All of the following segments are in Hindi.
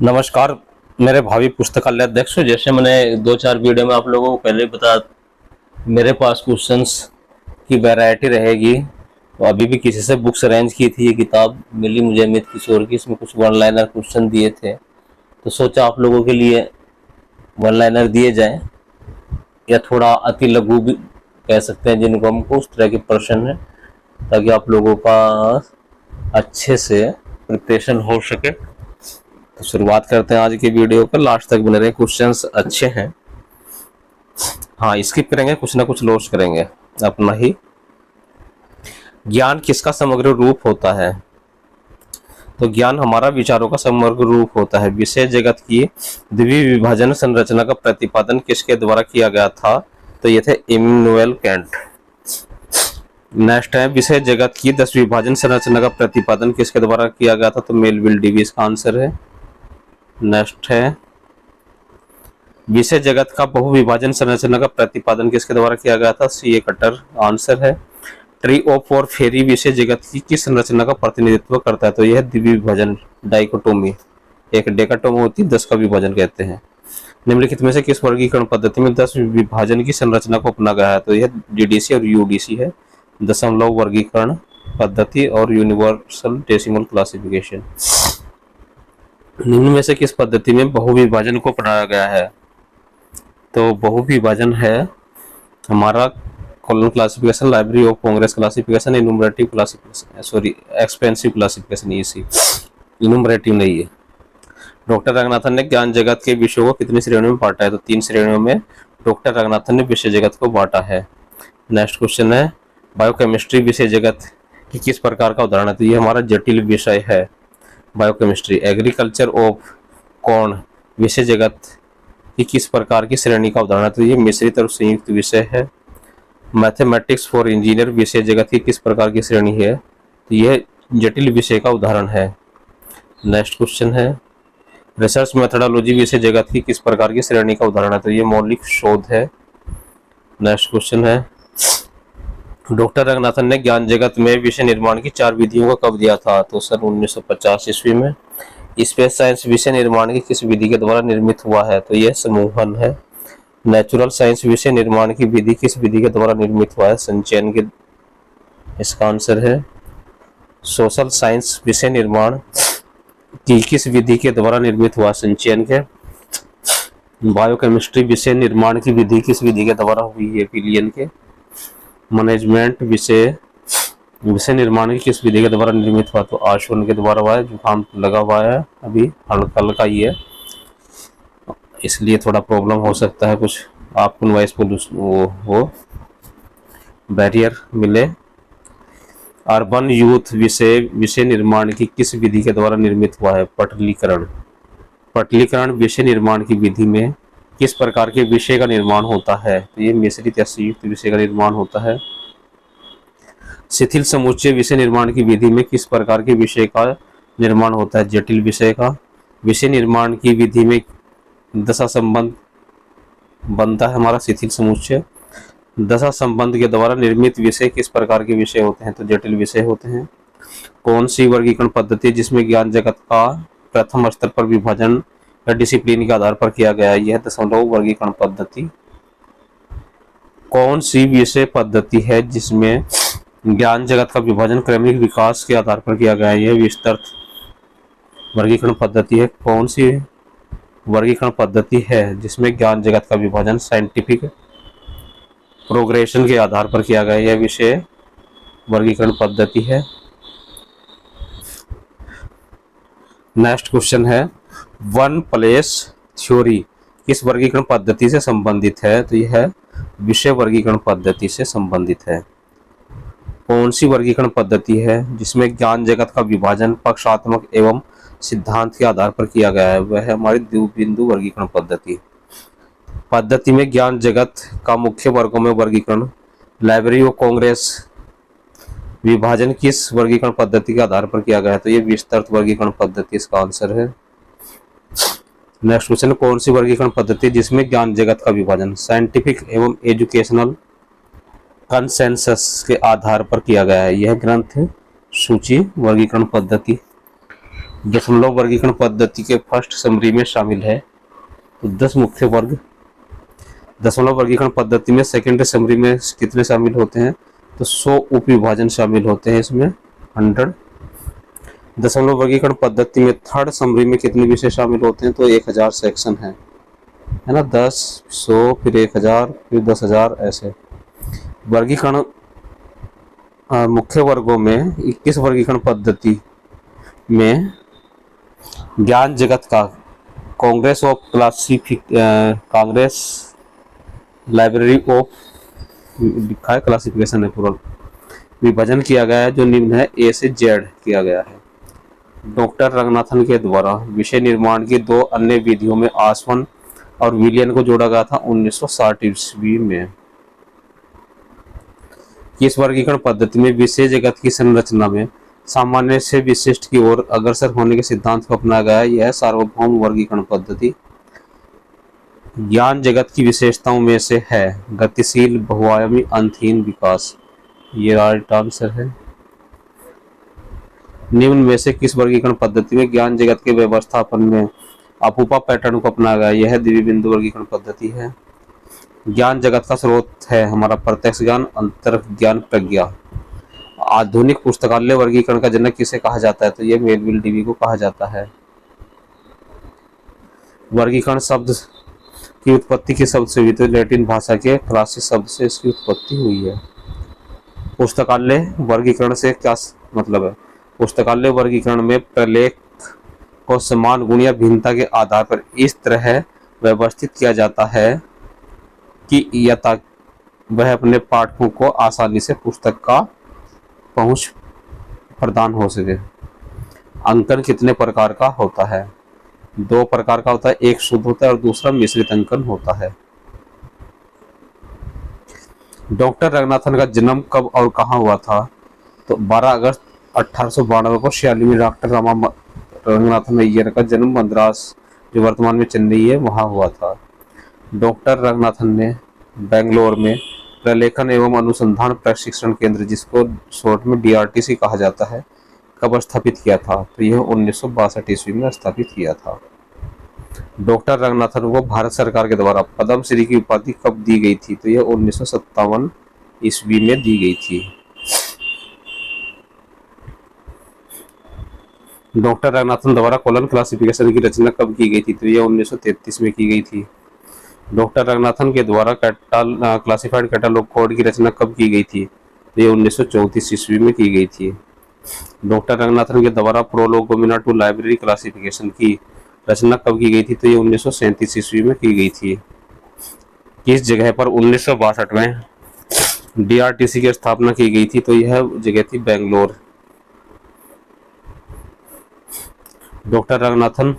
नमस्कार मेरे भावी पुस्तकालय अध्यक्ष। जैसे मैंने दो चार वीडियो में आप लोगों को पहले बता, मेरे पास क्वेश्चंस की वैरायटी रहेगी। तो अभी भी किसी से बुक्स अरेंज की थी, ये किताब मिली मुझे अमित किशोर की, इसमें कुछ वन लाइनर क्वेश्चन दिए थे, तो सोचा आप लोगों के लिए वन लाइनर दिए जाएं, या थोड़ा अति लघु भी कह सकते हैं जिनको हमको, उस तरह के प्रश्न है, ताकि आप लोगों का अच्छे से प्रिपरेशन हो सके। तो शुरुआत करते हैं आज की वीडियो का। लास्ट तक बने रहे, क्वेश्चंस अच्छे हैं। हाँ, स्किप करेंगे, कुछ ना कुछ लॉस करेंगे अपना ही। ज्ञान किसका समग्र रूप होता है? तो ज्ञान हमारा विचारों का समग्र रूप होता है। विषय जगत की द्विविभाजन संरचना का प्रतिपादन किसके द्वारा किया गया था? तो ये थे इमैनुएल कैंट। नेक्स्ट है, विषय जगत की 10 विभाजन संरचना का प्रतिपादन किसके द्वारा किया गया था? तो मेलविल डेवी इसका आंसर है। नेक्स्ट है, विषय जगत का बहुविभाजन संरचना का प्रतिपादन किसके द्वारा किया गया था? सी ए कटर आंसर है। ट्री ऑफ और फेरी विषय जगत की किस संरचना का प्रतिनिधित्व करता है? तो यह द्विविभाजन, डाइकोटोमी। एक डेकाटोमी होती है, 10 का विभाजन कहते हैं। निम्नलिखित में से किस वर्गीकरण पद्धति में 10 विभाजन की संरचना को अपना गया है? तो यह डीडीसी और यूडीसी है, दशमलव वर्गीकरण पद्धति और यूनिवर्सल डेसिमल क्लासिफिकेशन। निम्न में से किस पद्धति में बहुविभाजन को अपनाया गया है? तो बहुविभाजन है हमारा column classification, library of Congress classification, enumerative classification, sorry expensive classification, इसी इनुमरेटिव नहीं है। डॉक्टर रंगनाथन ने ज्ञान जगत के विषयों को कितनी श्रेणियों में बांटा है? तो 3 श्रेणियों में डॉक्टर रंगनाथन ने विषय जगत को बांटा है। नेक्स्ट क्वेश्चन है, बायोकेमिस्ट्री विषय जगत की किस प्रकार का उदाहरण है? तो ये हमारा जटिल विषय है बायोकेमिस्ट्री। एग्रीकल्चर ऑफ कॉर्न विषय जगत की किस प्रकार की श्रेणी का उदाहरण है? तो ये मिश्रित और संयुक्त विषय है। मैथमेटिक्स फॉर इंजीनियर विषय जगत की किस प्रकार की श्रेणी है? तो यह जटिल विषय का उदाहरण है। नेक्स्ट क्वेश्चन है, रिसर्च मेथोडोलॉजी विषय जगत की किस प्रकार की श्रेणी का उदाहरण है? तो ये मौलिक शोध है। नेक्स्ट क्वेश्चन है, डॉक्टर रंगनाथन ने ज्ञान जगत में विषय निर्माण की 4 विधियों का कब दिया था? तो सन 1950 ईस्वी में। स्पेस साइंस विषय निर्माण की किस विधि के द्वारा निर्मित हुआ है? तो यह समूहन है। नेचुरल साइंस विषय निर्माण की विधि किस विधि के द्वारा निर्मित हुआ है? संचयन के, इसका आंसर है। सोशल साइंस विषय निर्माण की किस विधि के द्वारा निर्मित हुआ? संचयन के। बायोकेमिस्ट्री विषय निर्माण की विधि किस विधि के द्वारा हुई है? पिलियन के। मैनेजमेंट विषय निर्माण की किस विधि के द्वारा निर्मित हुआ? तो आशवन के द्वारा हुआ है। जुकाम लगा हुआ है अभी, हल्का ही है, इसलिए थोड़ा प्रॉब्लम हो सकता है, कुछ आपको नॉइस पोल्यूशन वो बैरियर मिले। अर्बन यूथ विषय निर्माण की किस विधि के द्वारा निर्मित हुआ है? पटलीकरण। पटलीकरण विषय निर्माण की विधि में किस प्रकार के विषय का निर्माण होता है? तो ये मिश्रित या संयुक्त विषय का निर्माण होता है। शिथिल समुच्चय विषय निर्माण की विधि में किस प्रकार के विषय का निर्माण होता है? जटिल विषय का। विषय निर्माण की विधि में दशा संबंध बनता है हमारा शिथिल समुच्चय। दशा संबंध के द्वारा निर्मित विषय किस प्रकार के विषय होते हैं? तो जटिल विषय होते हैं। कौन सी वर्गीकरण पद्धति जिसमें ज्ञान जगत का प्रथम स्तर पर विभाजन या डिसिप्लिन के आधार पर किया गया है? यह दशमलव वर्गीकरण पद्धति। कौन सी विषय पद्धति है जिसमें ज्ञान जगत का विभाजन क्रमिक विकास के आधार पर किया गया है? यह विस्तृत वर्गीकरण पद्धति है। कौन सी वर्गीकरण पद्धति है जिसमें ज्ञान जगत का विभाजन साइंटिफिक प्रोग्रेशन के आधार पर किया गया है? यह विषय वर्गीकरण पद्धति है। नेक्स्ट क्वेश्चन है, वन प्लेस थ्योरी किस वर्गीकरण पद्धति से संबंधित है? तो यह विषय वर्गीकरण पद्धति से संबंधित है। कौन सी वर्गीकरण पद्धति है जिसमें ज्ञान जगत का विभाजन पक्षात्मक एवं सिद्धांत के आधार पर किया गया है? वह है हमारी द्विबिंदु वर्गीकरण पद्धति में ज्ञान जगत का मुख्य वर्गों में वर्गीकरण, लाइब्रेरी ऑफ कांग्रेस विभाजन किस वर्गीकरण पद्धति के आधार पर किया गया है? तो ये विस्तृत वर्गीकरण पद्धति इसका आंसर है। नेक्स्ट क्वेश्चन, कौन सी वर्गीकरण पद्धति जिसमें ज्ञान जगत का विभाजन साइंटिफिक एवं एजुकेशनल कंसेंसस के आधार पर किया गया है? यह ग्रंथ सूची वर्गीकरण पद्धति। दशमलव वर्गीकरण पद्धति के फर्स्ट समरी में शामिल है। तो 10 मुख्य वर्ग। दशमलव वर्गीकरण पद्धति में सेकेंडरी समरी में कितने शामिल होते हैं? तो 100 उप विभाजन शामिल होते हैं इसमें, 100। दशमलव वर्गीकरण पद्धति में थर्ड समरी में कितने विषय शामिल होते हैं? तो 1000 सेक्शन है ना, 10, 100, फिर 1000, फिर 10,000 ऐसे। वर्गीकरण मुख्य वर्गों में 21 वर्गीकरण पद्धति में ज्ञान जगत का कांग्रेस लाइब्रेरी ऑफ लिखा है, क्लासिफिकेशन है पूरा, विभाजन किया गया है जो निम्न है, ए से जेड किया गया है। डॉक्टर रंगनाथन के द्वारा विषय निर्माण की 2 अन्य विधियों में आसवन और विलियन को जोड़ा गया था 1960 ईस्वी में। किस वर्गीकरण पद्धति में विषय जगत की संरचना में सामान्य से विशिष्ट की ओर अग्रसर होने के सिद्धांत को अपनाया गया है? यह सार्वभौम वर्गीकरण पद्धति। ज्ञान जगत की विशेषताओं में से है गतिशील, बहुआयामी, अंतहीन विकास। ये राइट आंसर है। निम्न में से किस वर्गीकरण पद्धति में ज्ञान जगत के व्यवस्थापन में अपूपा पैटर्न को अपनाया गया? यह द्विबिंदु वर्गीकरण पद्धति है। ज्ञान जगत का स्रोत है हमारा प्रत्यक्ष ज्ञान, अंतर ज्ञान, प्रज्ञा। आधुनिक पुस्तकालय वर्गीकरण का जनक किसे कहा जाता है? तो यह मेलविल डीवी को कहा जाता है। वर्गीकरण शब्द की उत्पत्ति के शब्द से हुई, तो लैटिन भाषा के क्लासिस शब्द से इसकी उत्पत्ति हुई है। पुस्तकालय वर्गीकरण से क्या मतलब है? पुस्तकालय वर्गीकरण में प्रलेख को समान गुण या भिन्नता के आधार पर इस तरह व्यवस्थित किया जाता है कि यथा वह अपने पाठकों को आसानी से पुस्तक का पहुंच प्रदान हो सके। अंकन कितने प्रकार का होता है? 2 प्रकार का होता है, एक शुद्ध होता है और दूसरा मिश्रित अंकन होता है। डॉक्टर रंगनाथन का जन्म कब और कहाँ हुआ था? तो 12 अगस्त 1892 को शियाली में डॉक्टर रामा रंगनाथन अय्यर का जन्म मद्रास, जो वर्तमान में चेन्नई है, वहाँ हुआ था। डॉक्टर रंगनाथन ने बेंगलोर में प्रलेखन एवं अनुसंधान प्रशिक्षण केंद्र, जिसको शॉर्ट में DRTC कहा जाता है, कब स्थापित किया था? तो यह 1962 ईस्वी में स्थापित किया था। डॉक्टर रंगनाथन को भारत सरकार के द्वारा पद्म श्री की उपाधि कब दी गई थी? तो यह 1957 ईस्वी में दी गई थी। डॉक्टर रंगनाथन द्वारा कॉलन क्लासिफिकेशन की रचना कब की गई थी? तो यह 1933 में की गई थी। डॉक्टर रंगनाथन के द्वारा क्लासिफाइड कैटलॉग कोड की रचना कब की गई थी? तो ये 1934 ईस्वी में की गई थी। डॉक्टर रंगनाथन के द्वारा प्रोलोगोमिना टू लाइब्रेरी क्लासिफिकेशन की रचना कब की गई थी? तो ये 1937 ईस्वी में की गई थी। किस जगह पर 1962 में DRTC की स्थापना की गई थी? तो यह जगह थी बेंगलोर। डॉक्टर रंगनाथन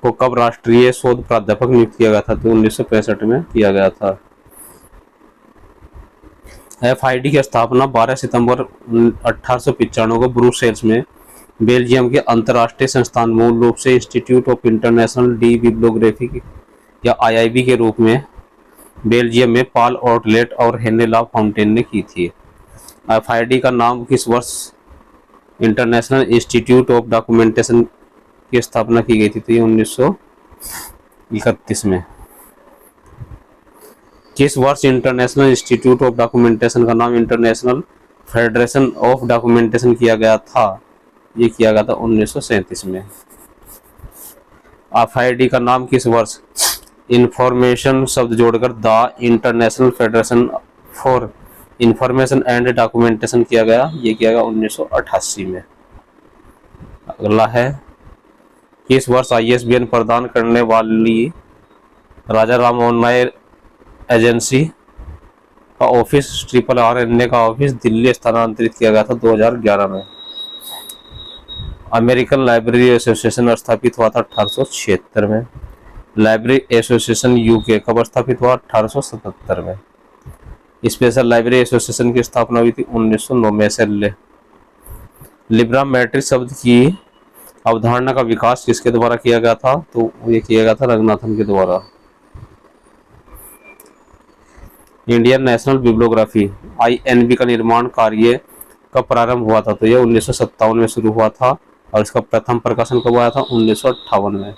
को कब राष्ट्रीय शोध प्राध्यापक नियुक्त किया गया था? तो 1965 में किया गया था। FID की स्थापना 12 सितंबर 1895 को ब्रुसेल्स में बेल्जियम के अंतर्राष्ट्रीय संस्थान, मूल रूप से institute of international D bibliography या IIB के रूप में बेल्जियम में पॉल ऑर्टलेट और हेनरी ला फाउंटेन ने की थी। FID का नाम किस वर्ष इंटरनेशनल इंस्टीट्यूट ऑफ डॉक्यूमेंटेशन की स्थापना की गई थी? तो ये 1931 में। किस वर्ष इंटरनेशनल इंस्टीट्यूट ऑफ डॉक्यूमेंटेशन का नाम इंटरनेशनल फेडरेशन ऑफ डॉक्यूमेंटेशन किया गया था? ये किया गया था 1937 में। FID का नाम किस वर्ष इंफॉर्मेशन शब्द जोड़कर the international federation for information and documentation किया गया? ये किया गया 1988 में। अगला है, किस वर्ष ISBN प्रदान करने वाली राजा राममोहन राय एजेंसी का ऑफिस RRNA का ऑफिस दिल्ली स्थानांतरित किया गया था? 2011 में। अमेरिकन लाइब्रेरी एसोसिएशन स्थापित हुआ था 1876 में। लाइब्रेरी एसोसिएशन UK कब स्थापित हुआ? 1877 में। स्पेशल लाइब्रेरी एसोसिएशन की स्थापना हुई थी 1909 में। से लिब्रा मैट्रिक्स शब्द की अवधारणा का विकास किसके द्वारा किया गया था? तो ये किया गया था रंगनाथन के द्वारा। इंडियन नेशनल बिब्लियोग्राफी INB का निर्माण कार्य कब प्रारंभ हुआ था? तो यह 1957 में शुरू हुआ था और इसका प्रथम प्रकाशन कब आया था? 1958 में।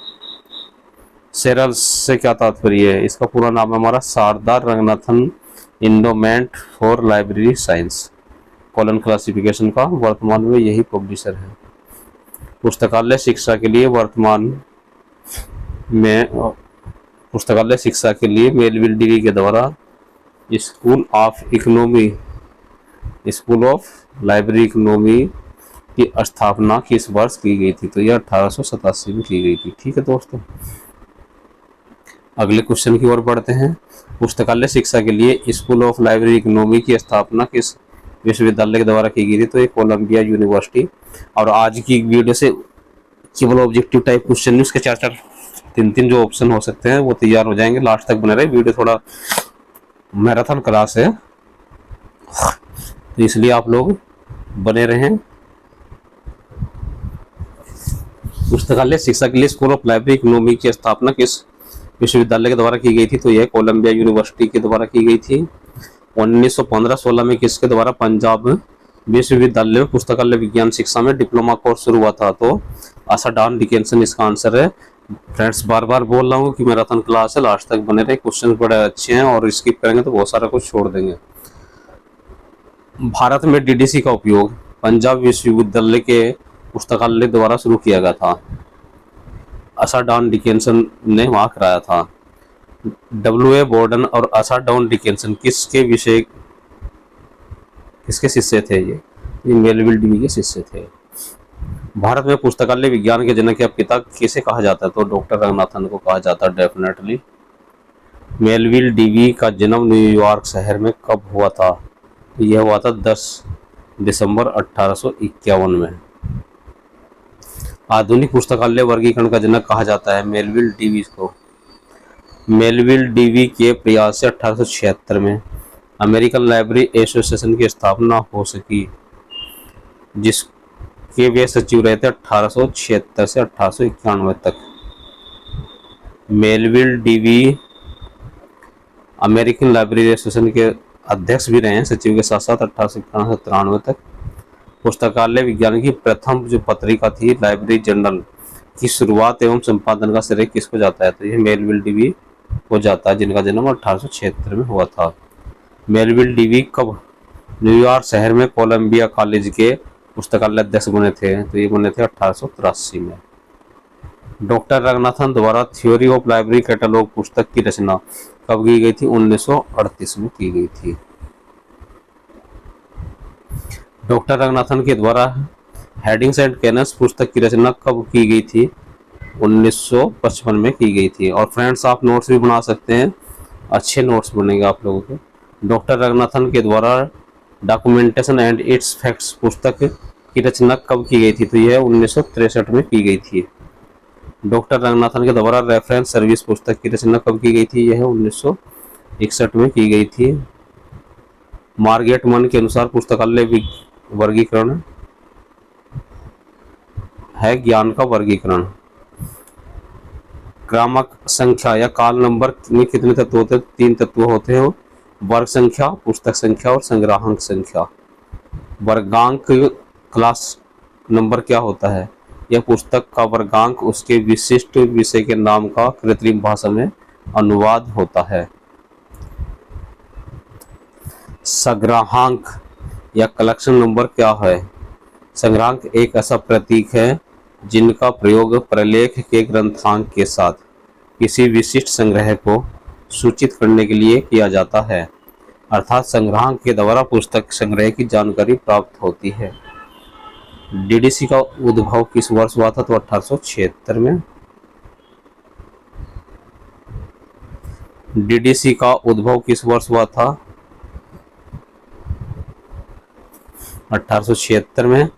सेरल से क्या तात्पर्य है? इसका पूरा नाम है हमारा Sarada Ranganathan endowment for library science. Colon classification का वर्तमान में यही पब्लिशर है। पुस्तकालय शिक्षा के लिए वर्तमान में पुस्तकालय शिक्षा के लिए मेलविल डीवी के द्वारा स्कूल ऑफ लाइब्रेरी इकोनॉमी की स्थापना किस वर्ष की गई थी? तो यह 1887 में की गई थी। ठीक है दोस्तों, अगले क्वेश्चन की ओर बढ़ते हैं। पुस्तकालय शिक्षा के लिए स्कूल ऑफ लाइब्रेरी इकोनॉमी की स्थापना किस विश्वविद्यालय के द्वारा की गई थी? तो ये कोलंबिया यूनिवर्सिटी। और आज की वीडियो से केवल ऑब्जेक्टिव टाइप क्वेश्चन, उसके 4-4 3-3 जो ऑप्शन हो सकते हैं वो तैयार हो जाएंगे। लास्ट तक बने रहे, वीडियो थोड़ा मैराथन क्लास है तो इसलिए आप लोग बने रहें। पुस्तकालय शिक्षा के लिए स्कूल ऑफ लाइब्रेरी इकोनॉमी की स्थापना किस विश्वविद्यालय के द्वारा की गई थी? तो यह कोलंबिया यूनिवर्सिटी के द्वारा की गई थी। 1915-16 में किसके द्वारा पंजाब विश्वविद्यालय में पुस्तकालय विज्ञान शिक्षा में डिप्लोमा कोर्स शुरू हुआ था? तो आसाडान डिकेंसन इसका आंसर है। फ्रेंड्स, बार बार बोल रहा हूँ कि मैराथन क्लास है, लास्ट तक बने रहे। क्वेश्चन बड़े अच्छे हैं और स्किप करेंगे तो बहुत सारा कुछ छोड़ देंगे। भारत में डीडीसी का उपयोग पंजाब विश्वविद्यालय के पुस्तकालय द्वारा शुरू किया गया था। आसाडान डिकेंसन ने वहाँ कराया था। W.A. बोर्डन और आसाडान डिकेंसन किसके शिष्य थे? ये मेलविल डीवी के शिष्य थे। भारत में पुस्तकालय विज्ञान के जनक या पिता किसे कहा जाता है? तो डॉक्टर रंगनाथन को कहा जाता है डेफिनेटली। मेलविल डीवी का जन्म न्यूयॉर्क शहर में कब हुआ था? यह हुआ था 10 दिसंबर 1851 में। आधुनिक पुस्तकालय वर्गीकरण का जनक कहा जाता है मेलविल डीवी को। मेलविल डीवी के प्रयास से 1876 में अमेरिकन लाइब्रेरी एसोसिएशन की स्थापना हो सकी, जिसके वे सचिव रहे थे 1876 से 1891 तक। Melvil Dewey American Library Association के अध्यक्ष भी रहे हैं सचिव के साथ साथ 1891 से 93 तक। पुस्तकालय विज्ञान की प्रथम जो पत्रिका थी लाइब्रेरी जर्नल की शुरुआत एवं संपादन का श्रेय किसको जाता है? तो ये मेलविल डीवी को जाता है, जिनका जन्म 1876 में हुआ था। मेलविल डीवी कब न्यूयॉर्क शहर में कोलंबिया कॉलेज के पुस्तकालय अध्यक्ष बने थे? तो ये बने थे 1883 में। डॉक्टर रंगनाथन द्वारा थ्योरी ऑफ लाइब्रेरी कैटलॉग पुस्तक की रचना कब की गई थी? 1938 में की गई थी। डॉक्टर रंगनाथन के द्वारा हेडिंग्स एंड कैनन्स पुस्तक की रचना कब की गई थी? 1955 में की गई थी। और फ्रेंड्स, आप नोट्स भी बना सकते हैं, अच्छे नोट्स बनेंगे आप लोगों के। डॉक्टर रंगनाथन के द्वारा डॉक्यूमेंटेशन एंड इट्स फैक्ट्स पुस्तक की रचना कब की गई थी? तो यह 1963 में की गई थी। डॉक्टर रंगनाथन के द्वारा रेफरेंस सर्विस पुस्तक की रचना कब की गई थी? यह 1961 में की गई थी। मार्गेट मन के अनुसार पुस्तकालय वर्गीकरण है ज्ञान का वर्गीकरण। क्रमांक संख्या या काल नंबर में कितने तत्व होते हैं? 3 तत्व होते हैं, वर्ग संख्या, पुस्तक संख्या और संग्राहक संख्या। वर्गांक क्लास नंबर क्या होता है? यह पुस्तक का वर्गांक उसके विशिष्ट विषय के नाम का कृत्रिम भाषा में अनुवाद होता है। संग्राहक या कलेक्शन नंबर क्या है? संग्राहक एक ऐसा प्रतीक है जिनका प्रयोग प्रलेख के ग्रंथांक के साथ किसी विशिष्ट संग्रह को सूचित करने के लिए किया जाता है, अर्थात संग्राहक के द्वारा पुस्तक संग्रह की जानकारी प्राप्त होती है। डीडीसी का उद्भव किस वर्ष हुआ था? तो 1876 में। डीडीसी का उद्भव किस वर्ष हुआ था? 1876 में।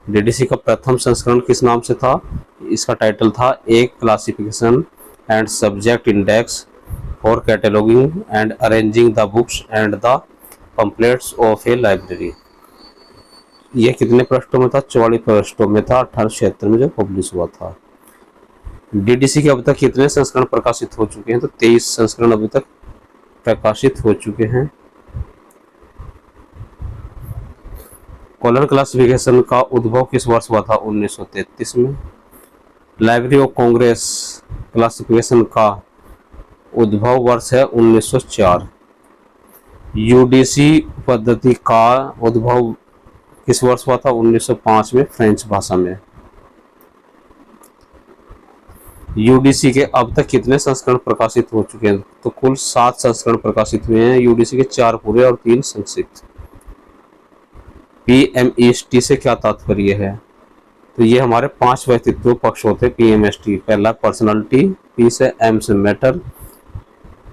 डीडीसी का प्रथम संस्करण किस नाम से था? इसका टाइटल था a classification and subject index for cataloguing and arranging the books and the pamphlets of a library. यह कितने पृष्ठों में था? 44 पृष्ठों में था, 1876 में जो पब्लिश हुआ था। डीडीसी के अब तक कितने संस्करण प्रकाशित हो चुके हैं? तो 23 संस्करण अभी तक प्रकाशित हो चुके हैं। कॉलर क्लासिफिकेशन का उद्भव किस वर्ष हुआ था? 1933 में। लाइब्रेरी ऑफ कांग्रेस क्लासिफिकेशन का उद्भव वर्ष है 1904। यूडीसी पद्धति का उद्भव किस वर्ष हुआ था? 1905 में, फ्रेंच भाषा में। यूडीसी के अब तक कितने संस्करण प्रकाशित हो चुके हैं? तो कुल 7 संस्करण प्रकाशित हुए हैं यूडीसी के, 4 पूरे और 3 संक्षिप्त। पीएमईएसटी से क्या तात्पर्य है? तो ये हमारे 5 व्यक्तित्व पक्ष होते हैं पीएमएसटी। पहला पर्सनालिटी, पी से एम से मैटर,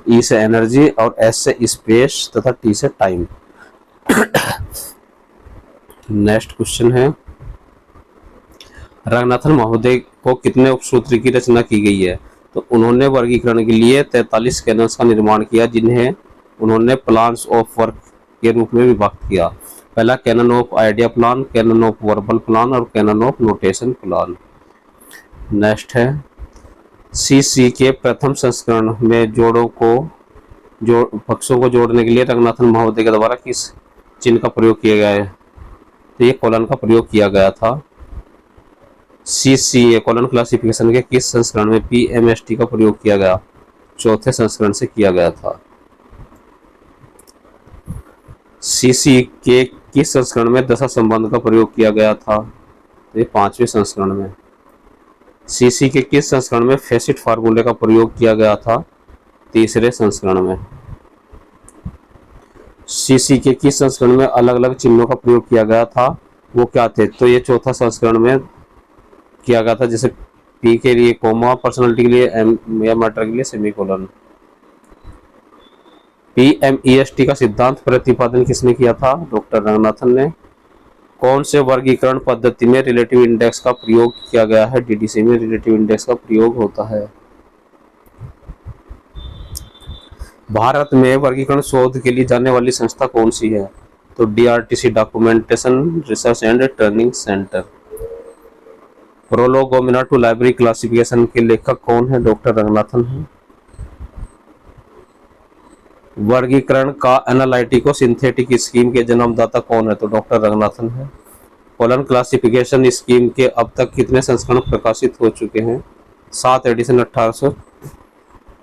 ई से एनर्जी और एस से स्पेस तथा टी से टाइम। नेक्स्ट क्वेश्चन है, रंगनाथन महोदय को कितने उपसूत्र की रचना की गई है? तो उन्होंने वर्गीकरण के लिए 43 कैनन्स का निर्माण किया, जिन्हें उन्होंने प्लान्स ऑफ वर्क के रूप में विभक्त किया। पहला canon of idea plan, canon of verbal plan और canon of notation plan. Next है, सीसी के प्रथम संस्करण में पक्षों को जोड़ने के लिए रंगनाथन महोदय के द्वारा किस चिन्ह का प्रयोग किया गया है? तो ये कोलन का प्रयोग किया गया था। सीसी कोलन क्लासिफिकेशन के किस संस्करण में पीएमएसटी का प्रयोग किया गया? चौथे संस्करण से किया गया था। सीसी के किस संस्करण में दशा संबंध का प्रयोग किया गया था? तो ये 5वें संस्करण में। सीसी के किस संस्करण में फेसिट फार्मूले का प्रयोग किया गया था? 3रे संस्करण में। सीसी के किस संस्करण में अलग अलग चिन्हों का प्रयोग किया गया था, वो क्या थे? तो ये 4था संस्करण में किया गया था, जैसे पी के लिए कोमा, पर्सनालिटी के लिए एम या मैटर के लिए सेमीकोलन। पीएमईएसटी का सिद्धांत प्रतिपादन किसने किया था? डॉक्टर रंगनाथन ने। कौन से वर्गीकरण पद्धति में रिलेटिव इंडेक्स का प्रयोग किया गया है? डीडीसी में रिलेटिव इंडेक्स का प्रयोग होता है। भारत में वर्गीकरण शोध के लिए जाने वाली संस्था कौन सी है? तो DRTC, documentation research and training centre. Prolegomena to library classification के लेखक कौन है? डॉक्टर रंगनाथन है। वर्गीकरण का एनालिटिको सिंथेटिक स्कीम के जन्मदाता कौन है? तो डॉक्टर रंगनाथन है। कोलन क्लासिफिकेशन स्कीम के अब तक कितने संस्करण प्रकाशित हो चुके हैं? 7 एडिशन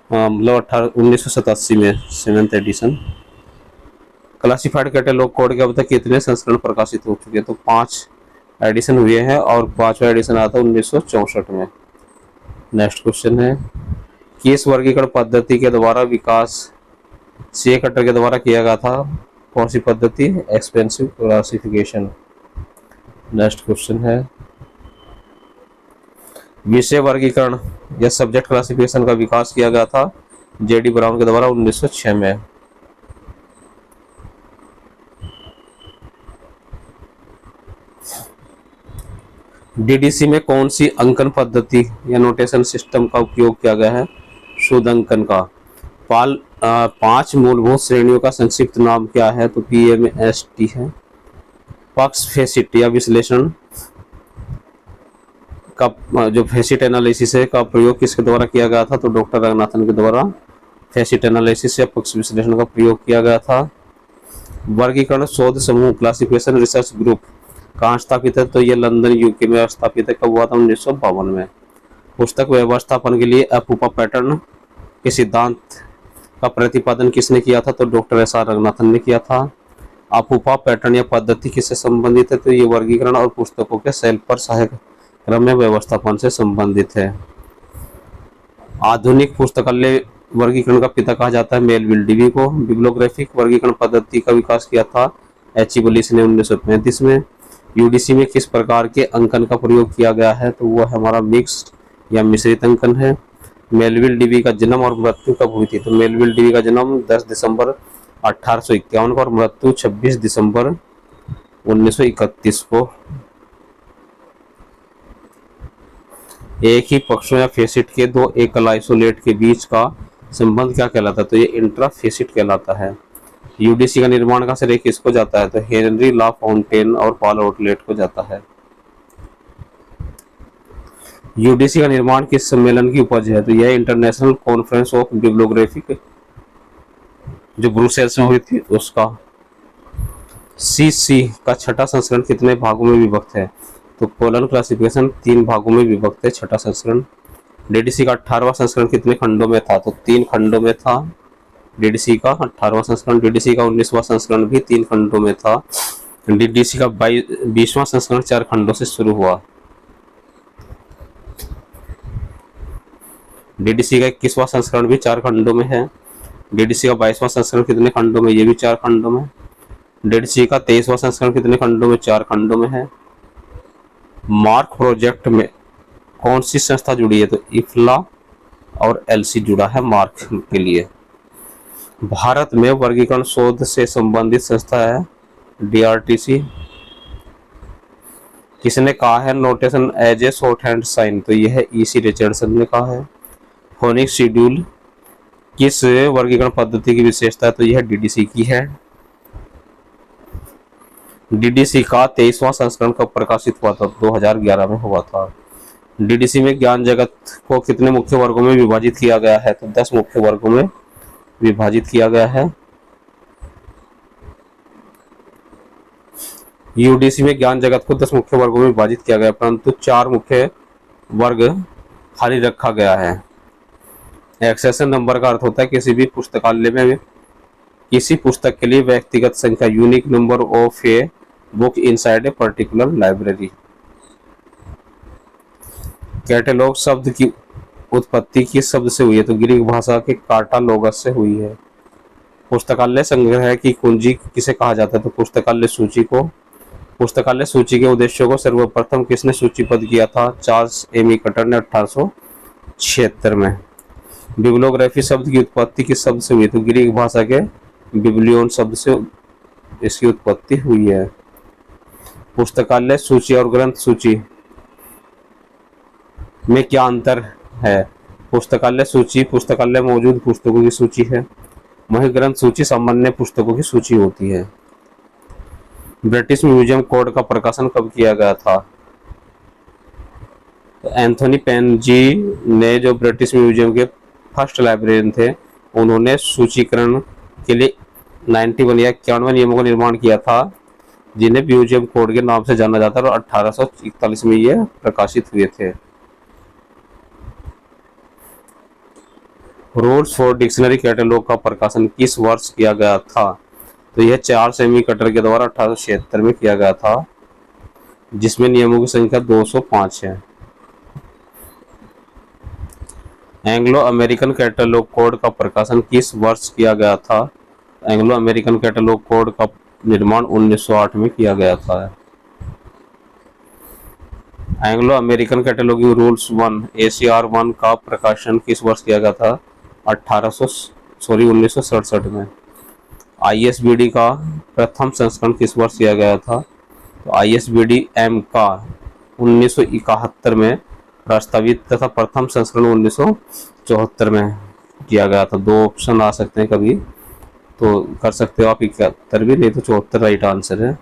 1987 में 7th addition. Classified catalogue code के अब तक कितने संस्करण प्रकाशित हो चुके हैं? तो 5 एडिशन हुए हैं और 5वां एडिशन आया था 1964 में। नेक्स्ट क्वेश्चन है, किस वर्गीकरण पद्धति के द्वारा विकास सी कटर के द्वारा किया गया था? कौन सी पद्धति? Expensive classification. नेक्स्ट क्वेश्चन है, विषय वर्गीकरण या सब्जेक्ट क्लासिफिकेशन का विकास किया गया था जेडी ब्राउन के द्वारा 1906 में। डीडीसी में कौन सी अंकन पद्धति या नोटेशन सिस्टम का उपयोग किया गया है? शुद्ध अंकन का। 5 मूलभूत श्रेणियों का संक्षिप्त नाम क्या है? तो पीएमएसटी है। पक्ष फेसिट या विश्लेषण का जो फेसिट एनालिसिस है का प्रयोग किसके द्वारा किया गया था? तो डॉक्टर रंगनाथन के द्वारा फेसिट एनालिसिस या पक्ष विश्लेषण का प्रयोग किया गया था। वर्गीकरण शोध समूह क्लासिफिकेशन रिसर्च ग्रुप कहाँ स्थापित है? तो ये लंदन यूके में स्थापित है। कब हुआ था? 1952 में। पुस्तक व्यवस्थापन के लिए अपूपा पैटर्न के सिद्धांत का प्रतिपादन किसने किया था? तो डॉक्टर एसआर रंगनाथन ने किया था। अपूपा पैटर्न या पद्धति किससे संबंधित है? तो ये वर्गीकरण और पुस्तकों के सेल पर सहायक क्रम में व्यवस्थापन से संबंधित है। आधुनिक पुस्तकालय वर्गीकरण का पिता कहा जाता है मेलविल डीवी को। बिब्लियोग्राफिक वर्गीकरण पद्धति का विकास किया था एच बुलिस ने 1935 में। यूडीसी में किस प्रकार के अंकन का प्रयोग किया गया है? तो वो हमारा मिक्स्ड या मिश्रित अंकन है। मेलविल डीवी का जन्म और मृत्यु कब हुई थी? तो मेलविल डीवी का जन्म 10 दिसंबर 1851 को और मृत्यु 26 दिसंबर 1931 को। एक ही पक्षों या फेसिट के 2 एकल आइसोलेट के बीच का संबंध क्या कहलाता है? तो ये इंट्राफेसिट कहलाता है। यूडीसी का निर्माण का श्रेय किसको जाता है? तो हेनरी ला फाउंटेन और पॉल आउटलेट को जाता है। यूडीसी का निर्माण किस सम्मेलन की उपज है? तो यह इंटरनेशनल कॉन्फ्रेंस ऑफ बिब्लियोग्राफिक जो ब्रुसेल्स में हुई थी उसका। सीसी का छठा संस्करण कितने भागों में विभक्त है? तो कोलन क्लासिफिकेशन 3 भागों में विभक्त है, छठा संस्करण। डीडीसी का 18वां संस्करण कितने खंडों में था? तो 3 खंडों में था डीडीसी का 18वां संस्करण। डीडीसी का 19वां संस्करण भी 3 खंडों में था। डीडीसी का 20वां संस्करण 4 खंडों से शुरू हुआ। डीडीसी का 21वां संस्करण भी 4 खंडों में है। डीडीसी का 22वां संस्करण कितने खंडों में? ये भी 4 खंडों में। डीडीसी का 23वां संस्करण कितने खंडों में? 4 खंडों में है। मार्क प्रोजेक्ट में कौन सी संस्था जुड़ी है? तो इफ्ला और एलसी जुड़ा है मार्क के लिए। भारत में वर्गीकरण शोध से संबंधित संस्था है डीआरटीसी। किसने कहा है notation as a short hand sign? तो यह है ईसी रिचर्डसन ने कहा है। फोनिक शेड्यूल किस वर्गीकरण पद्धति की विशेषता है? तो यह डीडीसी की है। डीडीसी का 23वां संस्करण कब प्रकाशित हुआ था? 2011 में हुआ था। डीडीसी में ज्ञान जगत को कितने मुख्य वर्गों में विभाजित किया गया है? तो 10 मुख्य वर्गों में विभाजित किया गया है। यूडीसी में ज्ञान जगत को 10 मुख्य वर्गों में विभाजित किया गया, परंतु 4 मुख्य वर्ग खाली रखा गया है। एक्सेशन नंबर का अर्थ होता है किसी भी पुस्तकालय में किसी पुस्तक के लिए व्यक्तिगत संख्या, unique number of a book inside a particular library. Catalogue शब्द की उत्पत्ति किस शब्द से हुई है? तो ग्रीक भाषा के कार्टालोगस से हुई है। पुस्तकालय संग्रह की कुंजी किसे कहा जाता है? तो पुस्तकालय सूची को। पुस्तकालय सूची के उद्देश्यों को सर्वप्रथम किसने सूचीबद्ध किया था? चार्ल्स एमी कटर ने 1876 में। बिब्लियोग्राफी शब्द की उत्पत्ति किस शब्द से हुई? तो ग्रीक भाषा के बिब्लियोन शब्द से इसकी उत्पत्ति हुई है। पुस्तकालय सूची और ग्रंथ सूची में क्या अंतर है? पुस्तकालय सूची पुस्तकालय मौजूद पुस्तकों की सूची है, वहीं ग्रंथ सूची सामान्य पुस्तकों की सूची होती है। ब्रिटिश म्यूजियम कोड का प्रकाशन कब किया गया था? तो एंथोनी पेन जी ने, जो ब्रिटिश म्यूजियम के फर्स्ट लाइब्रेरियन थे, उन्होंने सूचीकरण के लिए 91 या 91 नियमों का निर्माण किया था, जिन्हें म्यूजियम कोड के नाम से जाना जाता है, और 1841 में ये प्रकाशित हुए थे। रूल्स फॉर डिक्शनरी कैटलॉग का प्रकाशन किस वर्ष किया गया था? तो यह चार्ल्स एमी कटर के द्वारा 1876 में किया गया था, जिसमें नियमों की संख्या 205 है। एंग्लो अमेरिकन कैटलॉग कोड का प्रकाशन किस वर्ष किया गया था? एंग्लो अमेरिकन कैटलॉग कोड का निर्माण 1908 में किया गया था। Anglo American cataloguing rules 1 ACR 1 का प्रकाशन किस वर्ष किया गया था? 1967 में। ISBD का प्रथम संस्करण किस वर्ष किया गया था? तो ISBD M का 1971 में प्रस्तावित तथा प्रथम संस्करण 1974 में किया गया था। 2 ऑप्शन आ सकते हैं, कभी तो कर सकते हो आप 71 भी, नहीं तो 74 राइट आंसर है।